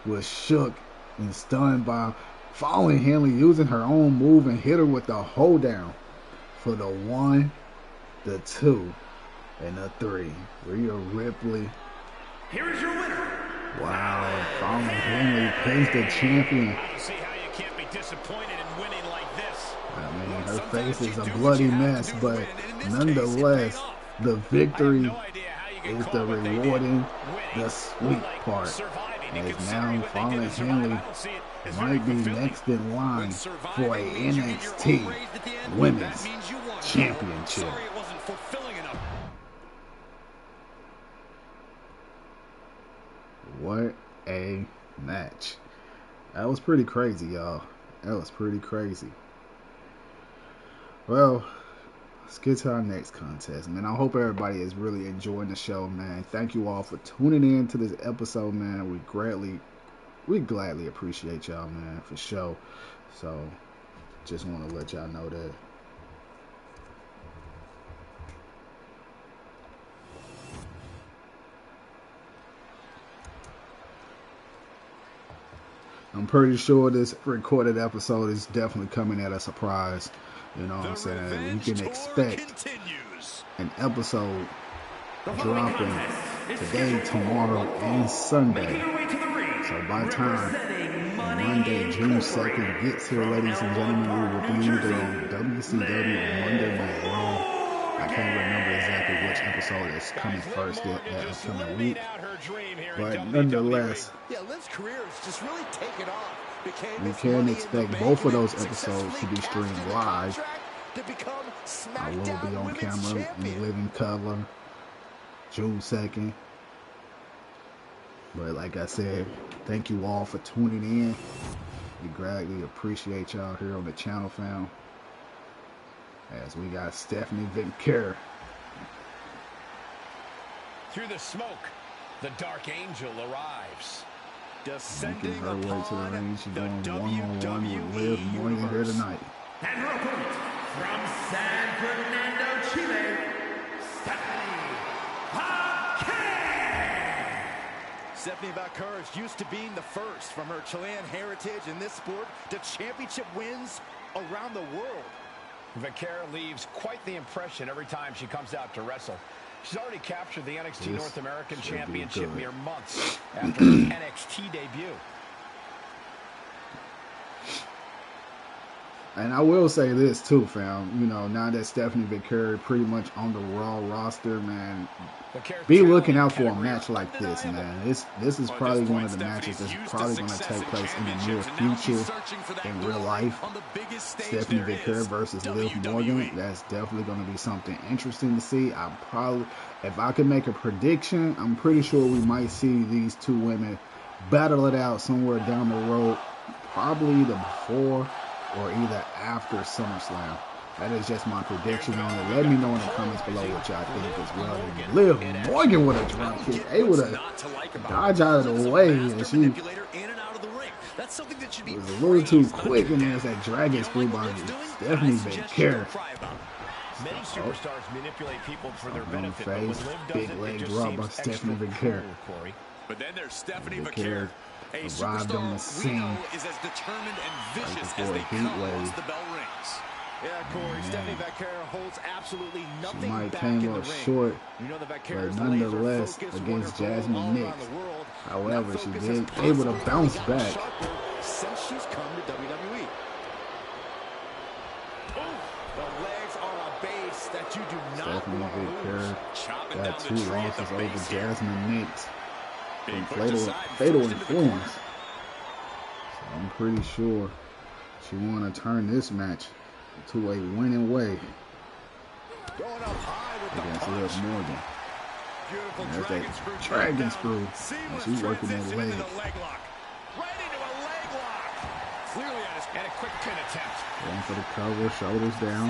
was shook and stunned by Fallon Henley using her own move and hit her with the hold down for the 1, the 2, and the 3. Rhea Ripley. Here is your winner. Wow, Fallon Henley pins the champion. See how you can't be disappointed in winning like this. I mean, her face is a bloody mess, but nonetheless, the victory is the rewarding, the sweet part. As now Fallon Henley might be next in line for a NXT Women's Championship. What a match. That was pretty crazy, y'all. That was pretty crazy. Well, let's get to our next contest, man. I hope everybody is really enjoying the show, man. Thank you all for tuning in to this episode, man. We gladly appreciate y'all, man, for sure. So, just want to let y'all know that. I'm pretty sure this recorded episode is definitely coming at a surprise. You know what I'm saying? You can expect an episode dropping today, tomorrow, and Sunday. So by the time Monday, June 2nd gets here, ladies and gentlemen, we will be either on WCW or Monday Night Raw. I can't remember exactly which episode is coming first that upcoming week. But nonetheless, yeah, Liv's career is just really taken off You can expect both of those episodes to be streamed live. I will be on camera in living color June 2nd. But like I said, thank you all for tuning in. We greatly appreciate y'all here on the channel, fam. As we got Stephanie Vaquer. Through the smoke, the Dark Angel arrives. Making her way to the ring. She's going one-on-one with Liv Morgan here tonight. And real quick, from San Fernando, Chile, Stephanie Vaquer. Stephanie Vaquer is used to being the first from her Chilean heritage in this sport to championship wins around the world. Vaquer leaves quite the impression every time she comes out to wrestle. She's already captured the NXT North American Championship mere months after her NXT debut. And I will say this too, fam. You know, now that Stephanie Vaquer pretty much on the Raw roster, man, be looking out for a match like this, man. This is probably one of the matches that's probably going to take place in the near future in real life. Stephanie Vaquer versus Liv Morgan. That's definitely going to be something interesting to see. If I could make a prediction, I'm pretty sure we might see these two women battle it out somewhere down the road, probably either before or either after SummerSlam. That is just my prediction on it. Let me know in the comments below what y'all think as well. And Liv Morgan with a drop kick, able to dodge out of the way, and she was a little too quick, and there's that dragon screw by Stephanie Vaquer. Many superstars manipulate people for their benefit, but when Liv does big leg drop by Stephanie Vaquer. But then there's Stephanie Vaquer. A arrived on the scene is as determined and vicious as they come once the bell rings. Yeah, Corey, Stephanie Vaquer holds absolutely nothing might back came in the up ring. short, You know, but nonetheless against Jasmine Nix. However, she did able to bounce back. Since she's come to WWE. The legs are a base that you do not Stephanie Vaquer got 2 losses over Jasmine Nix from fatal influence. So I'm pretty sure she want to turn this match to a winning way against Liv Morgan. There's that dragon screw, and she's working that leg. Right into a leg lock. Clearly at a quick pin attempt. Going for the cover, shoulders down.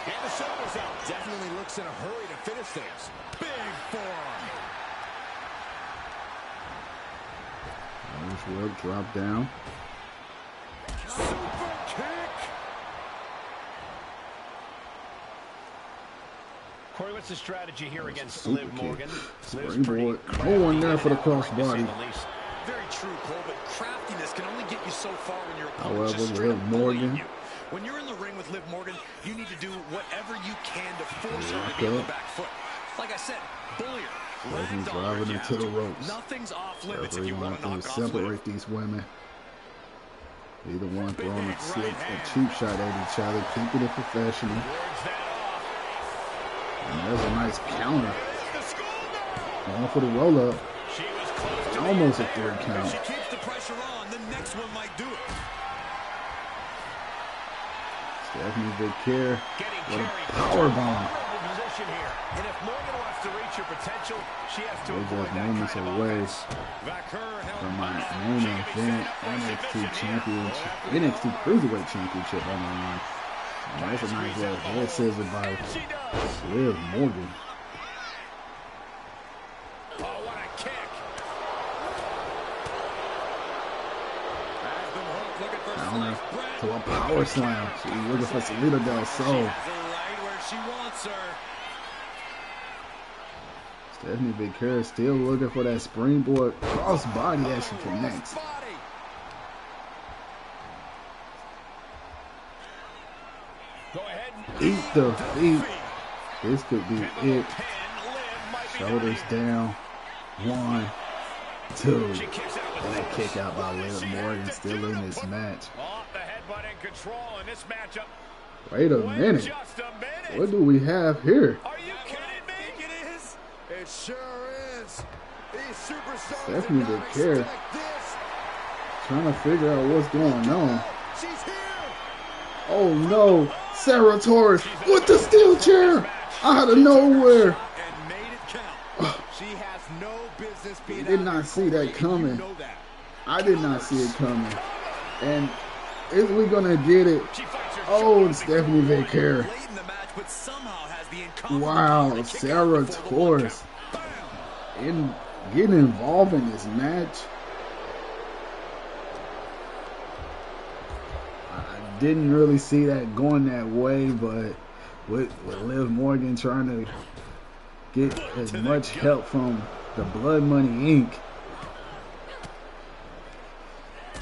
And the shoulders out. Definitely looks in a hurry to finish things. Big forearm. Irish whip, drop down. Super kick. Corey, what's the strategy here against Liv Morgan? Springboard. No one there for the crossbody. Very true, Cole, but craftiness can only get you so far when your opponent However, just straight Liv up Morgan. bullying you. When you're in the ring with Liv Morgan, you need to do whatever you can to force her to be on the back foot. Like I said, bully her. Referee driving into the ropes. Nothing's off limits if Referee you want wants to to knock off Liv. separate these women. Either one throwing a cheap shot at each other, keeping it professional. And there's a nice counter. Going for the roll up. Almost a 3rd count. If she keeps the pressure on, the next one might do it. Stephanie Vaquer with a power bomb. And if Morgan wants to reach her potential, she has to They're just moments away from my main event NXT Championship, NXT Cruiserweight Championship on the line. And that's a nice little head scissor by Liv Morgan. Oh, what a kick. Counter to a power slam. She's looking for Salida Del Sol. Right where she wants her. Stephanie Vaquer still looking for that springboard crossbody as she connects. Go ahead. Eat the feet. This could be it. Shoulders down. 1, 2. And a kick out by Liv Morgan still in this match. The headbutt in control in this matchup. Wait a minute. Just a minute. What do we have here? Are you kidding me? It is. It sure is. These superstars Stephanie Vaquer trying to figure out what's going on. Oh no, Sarah Torres with the steel chair out of nowhere. He did not see that coming. I did not see it coming. And is we gonna get it? Oh, Stephanie Vaquer. Wow, Sarah Torres getting involved in this match. I didn't really see that going that way, but with Liv Morgan trying to get as much help from the Blood Money Inc.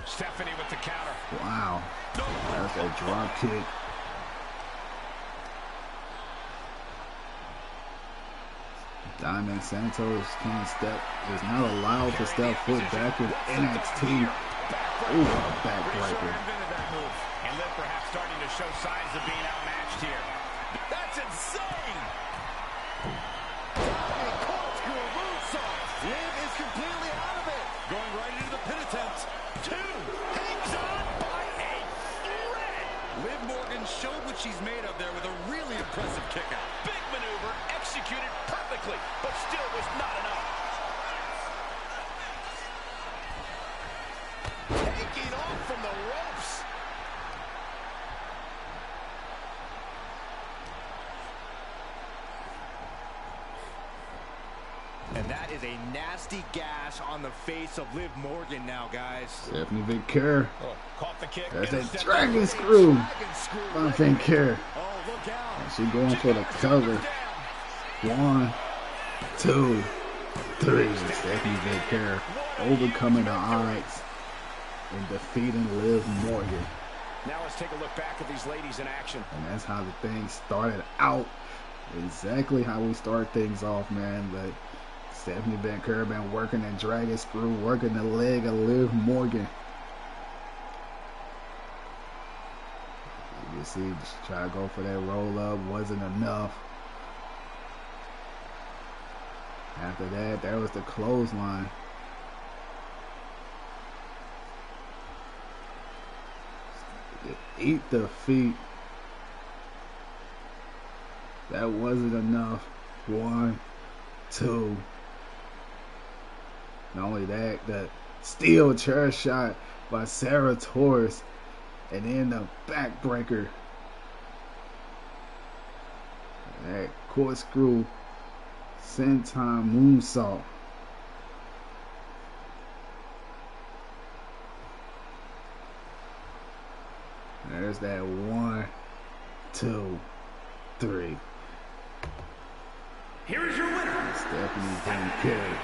Stephanie with the counter. Wow, that's a drop kick. Diamond Santos is not allowed to step foot back in NXT. Ooh, a backbreaker. And Liv perhaps starting to show signs of being outmatched here. That's insane! Liv is completely out of it. Going right into the pin attempt. 2. Hangs on by a thread. Liv Morgan showed what she's made of there with a really impressive kick out. Big maneuver, executed perfectly, but still was not enough. Taking off from the ropes. And that is a nasty gash on the face of Liv Morgan now, guys. Stephanie Vaquer. Caught the kick. There's that dragon screw. On Vaquer. Oh, look out. And she going for the cover. 1, 2, 3. Stephanie Vaquer overcoming the odds and defeating Liv Morgan. Now let's take a look back at these ladies in action. And that's how the thing started out. Exactly how we start things off, man. But Stephanie Vaquer been working that dragon screw, working the leg of Liv Morgan. You can see, she tried to go for that roll up, wasn't enough. After that, there was the clothesline. Eat the feet. That wasn't enough. 1, 2. Not only that, the steel chair shot by Sarah Torres, and then the backbreaker. That corkscrew senton moonsault. There's that 1, 2, 3. Here is your winner, Stephanie Vaquer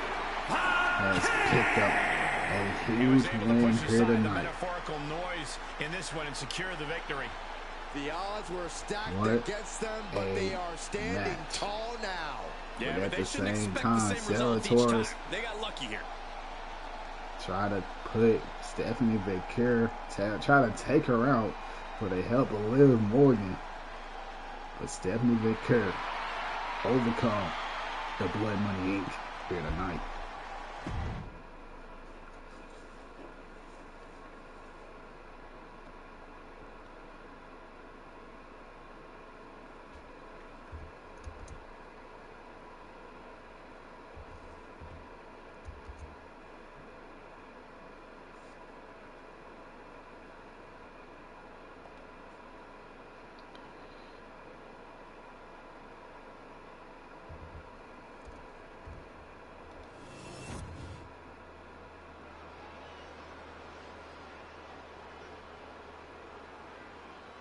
has picked up a huge win here tonight. Metaphorical noise in this one and secure the victory. The odds were stacked What against them, but they are standing tall now. Yeah, but at they the shouldn't same expect time, the same Sarah result each Torres time. They got lucky here. try to put Stephanie Vaquer, try to take her out for the help of Liv Morgan. But Stephanie Vaquer overcome the Blood Money Inc. here tonight.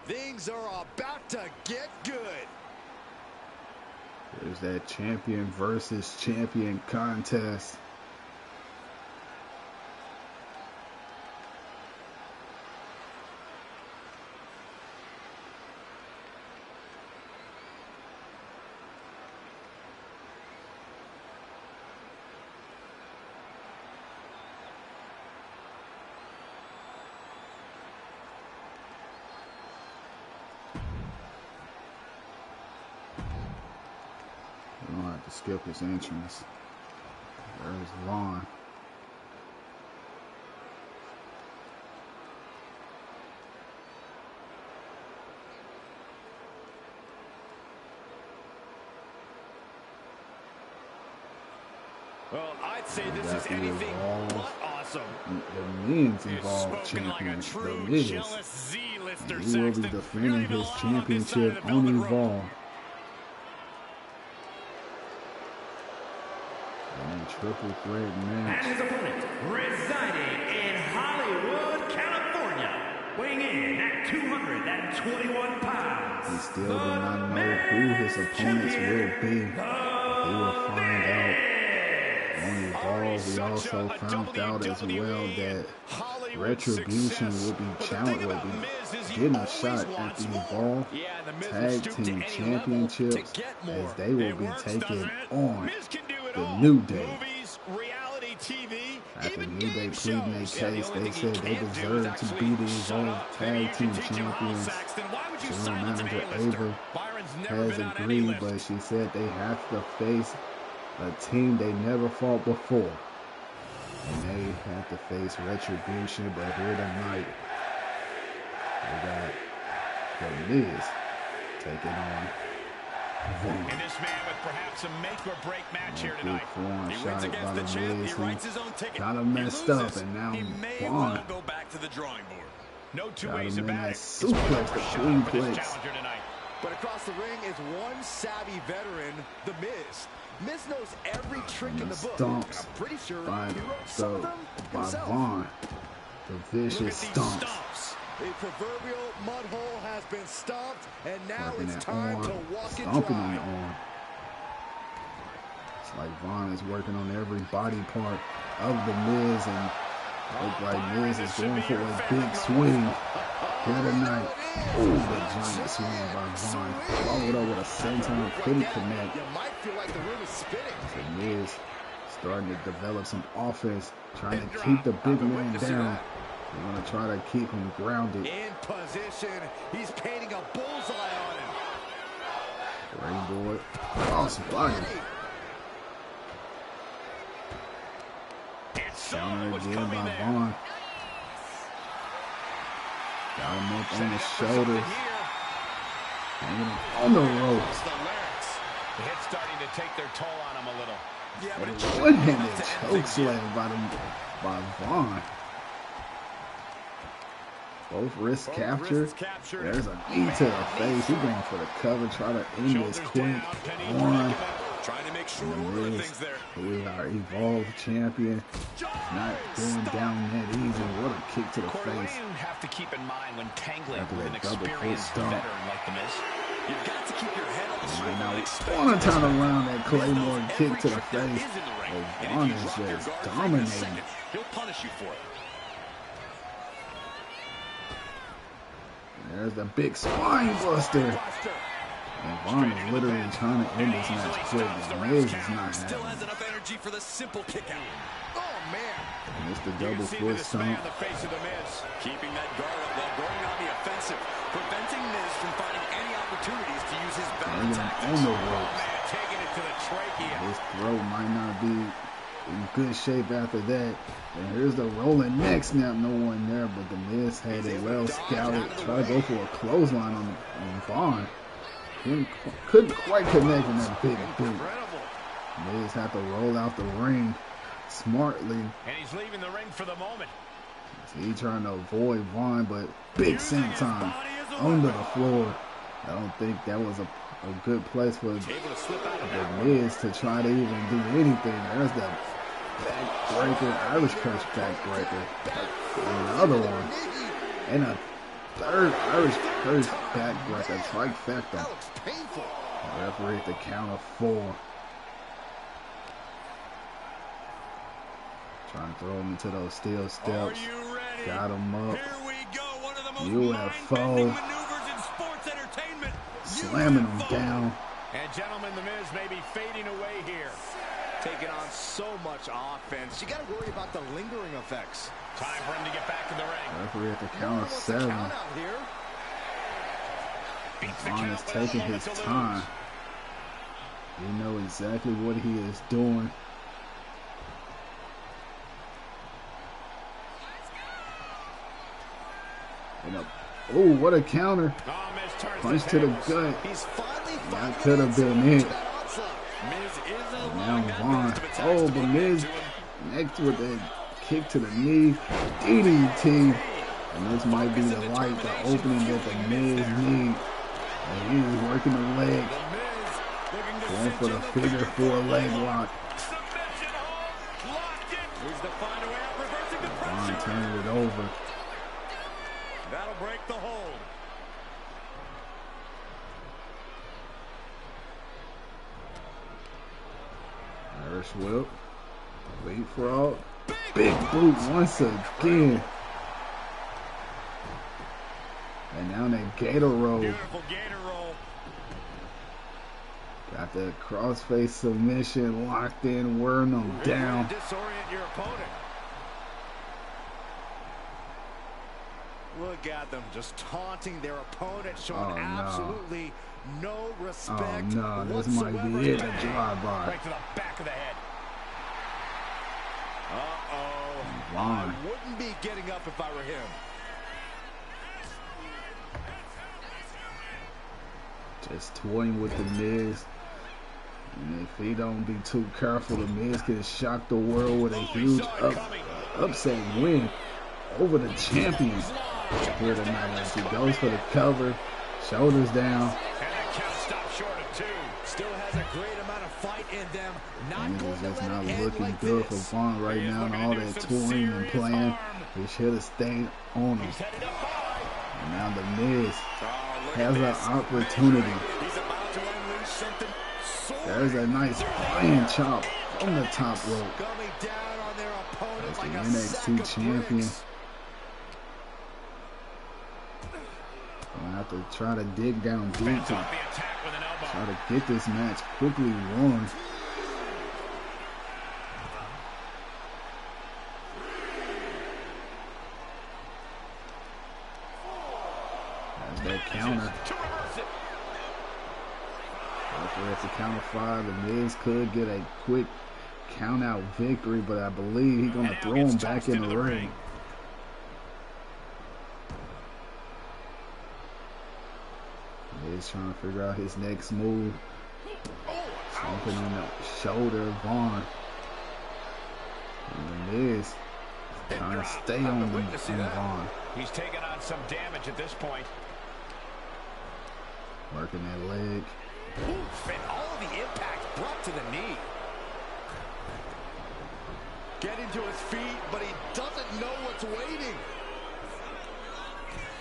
Things are about to get good. There's that champion versus champion contest. We don't have to skip his entrance. There's Vaughn. Well, I'd say this is anything but awesome. The men's Evolved champion, The Miz. And he will be defending his championship on Evolve. And a triple threat match. And his opponent, residing in Hollywood, California, weighing in at 221 pounds. He still do not know who his opponents will be. He will find out on Evolve. We also found out as well that Retribution will be getting a shot at the Evolve Tag Team Championships, as they will be taking on the New Day. After New Day pleading their case, they said they deserve to be the Evolve Tag Team Champions. General Manager Ava has agreed, but she said they have to face a team they never fought before. And they have to face Retribution, but here tonight, we got The Miz taking on And this man with perhaps a make-or-break match here tonight. He wins against the champ, he writes his own ticket. Kind of messed up, and now he may well go back to the drawing board. No two ways about it. Suplex, the queenplex. But across the ring is one savvy veteran, The Miz. Miz knows every trick in the book. Stomps I'm pretty sure by he wrote some of them himself. Vaughn. The vicious stomps. The proverbial mud hole has been stomped, and now Working it's time arm, to walk it stomping dry. the arm. It's like Vaughn is working on every body part of the Miz, and looks like Miz is going for a big swing here tonight. Oh, the giant swing by Vaughn. Followed up with a senton, couldn't connect. You might feel like the room is spinning. So Miz starting to develop some offense, trying to keep the big man down. They're going to try to keep him grounded. In position, he's painting a bullseye on him. Rainbow, cross body. Counter again by Vaughn. Got him up on the shoulder. Hanging him on the ropes. The hit's starting to take their toll on him a little. Yeah, but a one-handed choke slam by Vaughn. Both wrists captured. There's a knee to the face. He's going for the cover. Try to end this quick. One. Trying to make sure And Miz, who is our Evolved champion, not going down that easy. What a kick to the face. You have to keep in mind when tangling After with an that double foot experienced stomp. veteran like The Miz. you've got to keep your head on the Might swivel. not want to turn around that Claymore and kick to the face. Oh, Vaughn is just dominating. He'll punish you for it. There's the big spine buster. And Vaughn is literally trying to end this match quick. The Miz is not Still having has it. enough energy for the simple kick out. Oh, man. And it's the double foot stomp. Keeping that guard up while going on the offensive, preventing Miz from finding any opportunities to use his better Bringing him tactics. on the ropes. Taking it to the trachea. His throat might not be in good shape after that. And here's the rolling neck snap. No one there, but the Miz had it well scouted. Try to go for a clothesline on Vaughn. Couldn't quite connect in that big boot. Miz had to roll out the ring smartly. And he's leaving the ring for the moment. He trying to avoid Vaughn, but big senton under the floor. I don't think that was a good place for the Miz to try to even do anything. There's the backbreaker, Irish curse backbreaker. Another one. And a third Irish curse backbreaker, trifecta. That looks painful. The referee at the count of 4. Trying to throw him into those steel steps. Got him up. Here we go. One of the most UFO. mind-bending maneuvers in sports entertainment. Slamming him down. And gentlemen, The Miz may be fading away here. Taking on so much offense. You got to worry about the lingering effects. Time for him to get back in the ring. Referee at the count of 7. Count out here. Vaughn is taking his time. You know exactly what he is doing. Oh, what a counter. Punch to the gut. That could have been it. And now Vaughn. Oh, but Miz next with a kick to the knee. DDT. And this might be the light, the opening that the Miz needs. And he is working the leg. Going for the figure 4 leg lock. Vaughn turning it over. That'll break the hold. Irish whip. Leapfrog. Big boot once again. And now that gator roll. Beautiful gator roll. Got that crossface submission locked in, wearing them down. Disorient your opponent. Look at them just taunting their opponent, showing absolutely no respect. Oh no, this might be it. A drive-by. Right to the back of the head. Vaughn. I wouldn't be getting up if I were him. Just toying with the Miz. And if he don't be too careful, the Miz can shock the world with a huge upset win over the champion here tonight as he goes for the cover, shoulders down. And that count stopped short of 2. Still has a great amount of fight in them. And it's just not looking good for Vaughn right now, and all that touring and playing. He should have stayed on him. And now the Miz has an opportunity. There's a nice flying chop from the top rope. As the NXT champion. Gonna have to try to dig down deep to try to get this match quickly won. There's that counter. At the count of 5, the Miz could get a quick count out victory, but I believe he's going to throw him back in the ring. Miz trying to figure out his next move. Something on the shoulder of Vaughn. And the Miz trying to stay on Vaughn. He's taking on some damage at this point. Working that leg. Oof, and all of the impact brought to the knee. Getting to his feet, but he doesn't know what's waiting.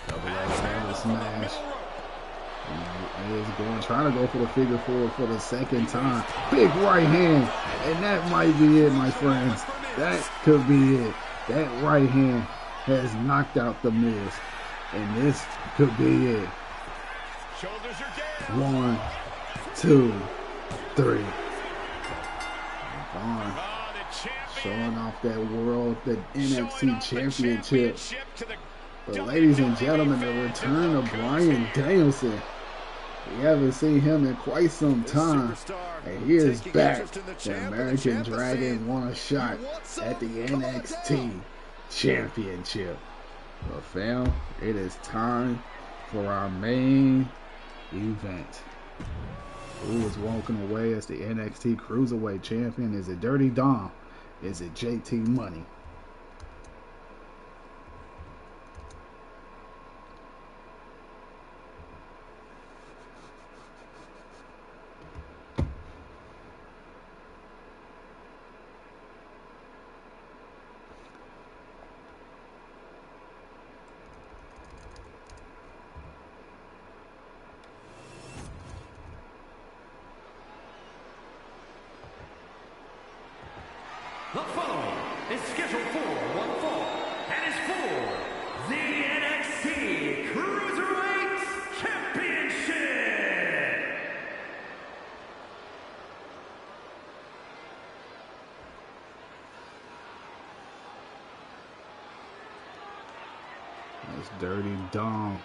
Double axe smash. He is going, trying to go for the figure 4 for the second time. Big right hand, and that might be it, my friends. That could be it. That right hand has knocked out the Miz, and this could be it. Shoulders are down. 1, 2, 3. Vaughn showing off that world, the NXT championship. But ladies and gentlemen, the return of Bryan Danielson. We haven't seen him in quite some time, and he is back. The American Dragon won a shot at the NXT championship. But fam, it is time for our main event. Who is walking away as the NXT Cruiserweight champion? Is it Dirty Dom? Is it JT Money? The following is scheduled for one fall and is for the NXT Cruiserweight Championship. That's Dirty Dom.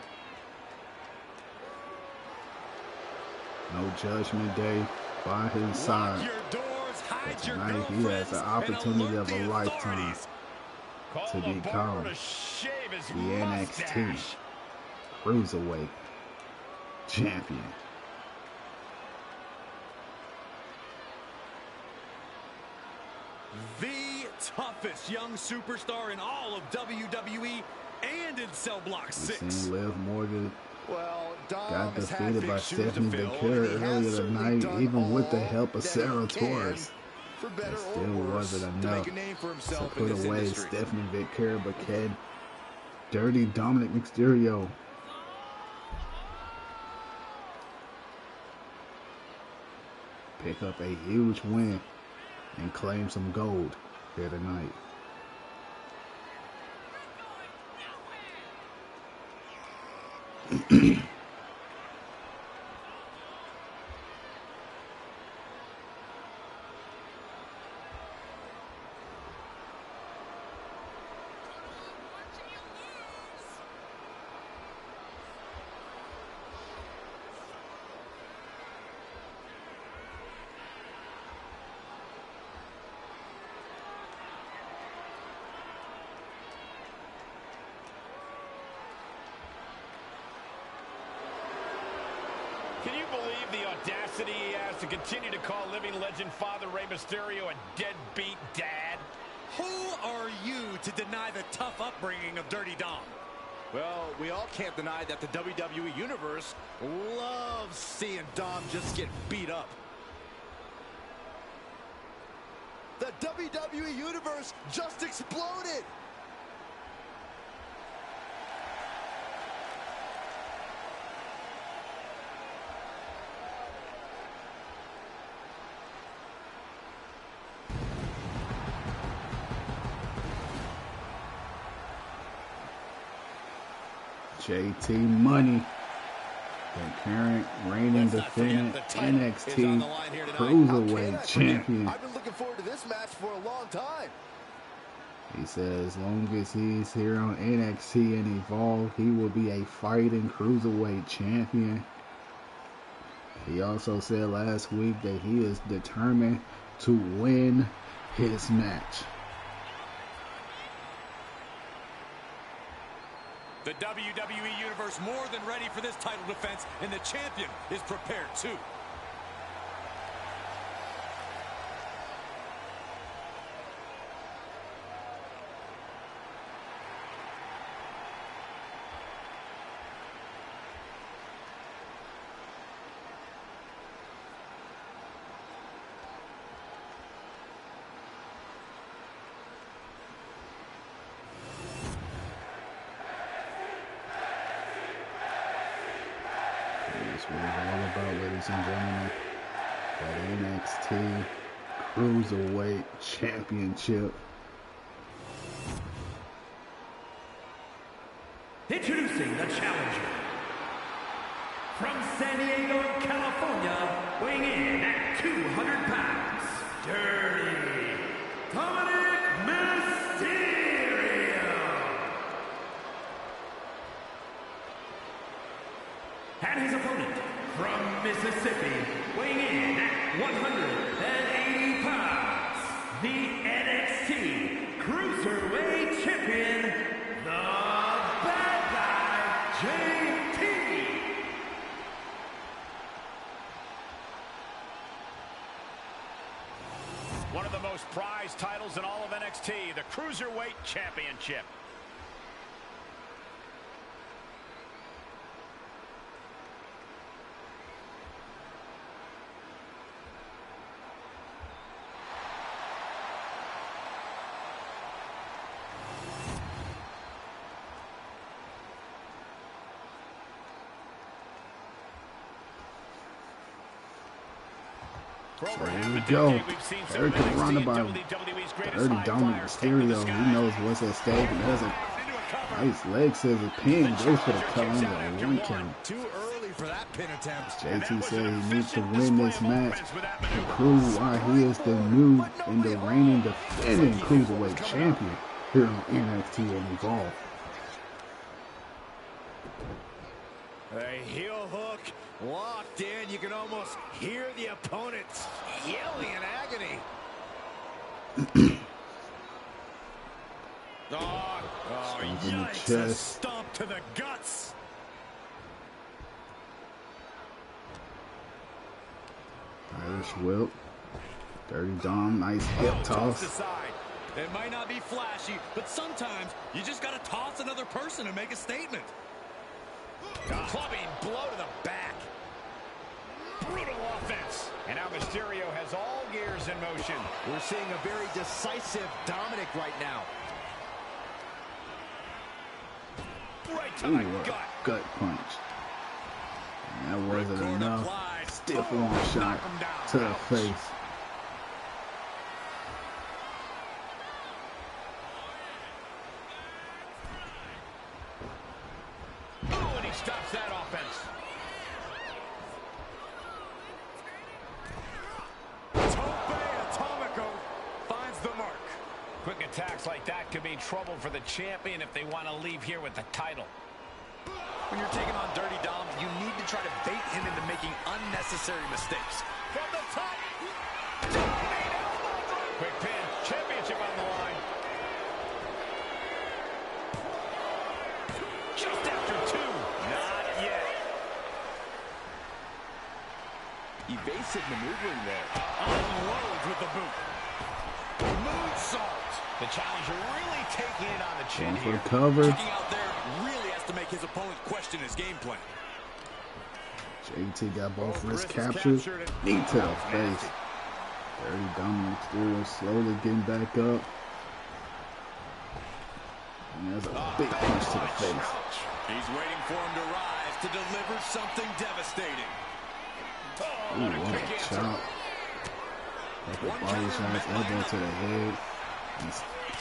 No Judgment Day by his side. But tonight he has the opportunity of a lifetime to become the NXT Cruiserweight champion. the toughest young superstar in all of WWE and in Cell Block 6. We've seen Liv Morgan Dom got defeated by Stephanie Vaquer earlier tonight, even with the help of Sarah Torres. It still wasn't enough to put away Stephanie Vaquer, but can Dirty Dominik Mysterio pick up a huge win and claim some gold here tonight? Can you believe the audacity he has to continue to call living legend Father Rey Mysterio a deadbeat dad? Who are you to deny the tough upbringing of Dirty Dom? Well, we all can't deny that the WWE Universe loves seeing Dom just get beat up. The WWE Universe just exploded! JT Money, the current reigning defending NXT Cruiserweight champion. I've been looking forward to this match for a long time. He said as long as he's here on NXT and Evolve, he will be a fighting Cruiserweight champion. He also said last week that he is determined to win his match. The WWE Universe more than ready for this title defense, and the champion is prepared too. That's what it's all about, ladies and gentlemen. That NXT Cruiserweight Championship. Introducing the challenger. From San Diego, California, weighing in at 200 pounds, Dirty Dominik Mysterio. And his opponent from Mississippi, weighing in at 180 pounds, the NXT Cruiserweight Champion, the Bad Guy, JT. One of the most prized titles in all of NXT, the Cruiserweight Championship. There we go. Eric Run about Dirty Dominik Mysterio. He knows what's at stake. He has a nice leg scissors pin. Goes for the cut on the one count. Too early for that pin attempt. JT said he needs to win this match to prove why he is the new and the reigning defending Cruiserweight champion here on NXT and Evolve. A heel hook locked in. You can almost hear the opponents yelling in agony. Yikes, a stomp to the guts. Irish whip. Dirty Dom, nice hip toss. It might not be flashy, but sometimes you just got to toss another person and make a statement. Clubbing blow to the back. Brutal offense. And now Mysterio has all gears in motion. We're seeing a very decisive Dominik right now. Right to the gut. Gut punch. And that wasn't enough. Stiff arm shot to the face. Oh, and he stops that offense. Finds the mark. Quick attacks like that could mean trouble for the champion if they want to leave here with the title. When you're taking on Dirty Dom, you need to try to bait him into making unnecessary mistakes. From the top. Quick pin. Championship on the line. Just after two. Not yet. Evasive maneuvering there. Unloads with the boot. Moonsault. The challenger really taking it on the chin Going for here. the cover. Kicking out there really has to make his opponent question his game plan. JT got both wrists captured. Knee to the face. Dirty Dominik still slowly getting back up. And there's a big punch to the face. He's waiting for him to rise to deliver something devastating. Ooh, what a chop. Couple body shots, elbow to the head.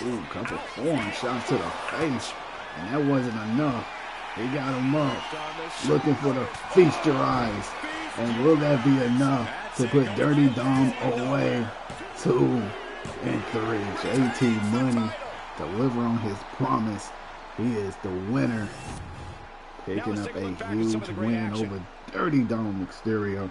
Ooh, couple forearm shots to the face. And that wasn't enough. He got him up. Looking for the feast your eyes. And will that be enough to put Dirty Dom away? 2 and 3. JT Money deliver on his promise. He is the winner. Picking up a huge win over Dirty Dom Mysterio.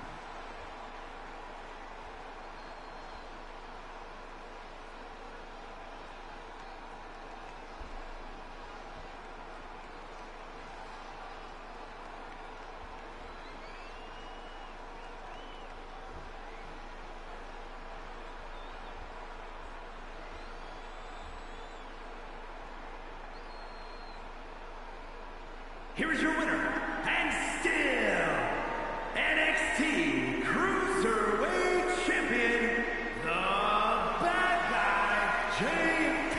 Here is your winner, and still NXT Cruiserweight Champion, the bad guy, JP.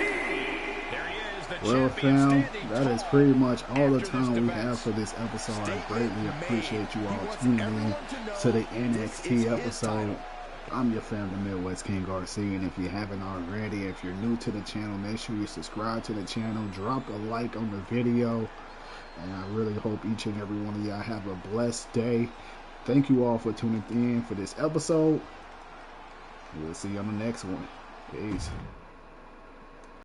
There he is, the Well, champion fam, that is pretty much all the time we have for this episode. I greatly appreciate you all tuning in to the NXT episode. I'm your fam, the Midwest King Garcia, and if you haven't already, if you're new to the channel, make sure you subscribe to the channel, drop a like on the video, and I really hope each and every one of y'all have a blessed day. Thank you all for tuning in for this episode. We'll see you on the next one. Peace.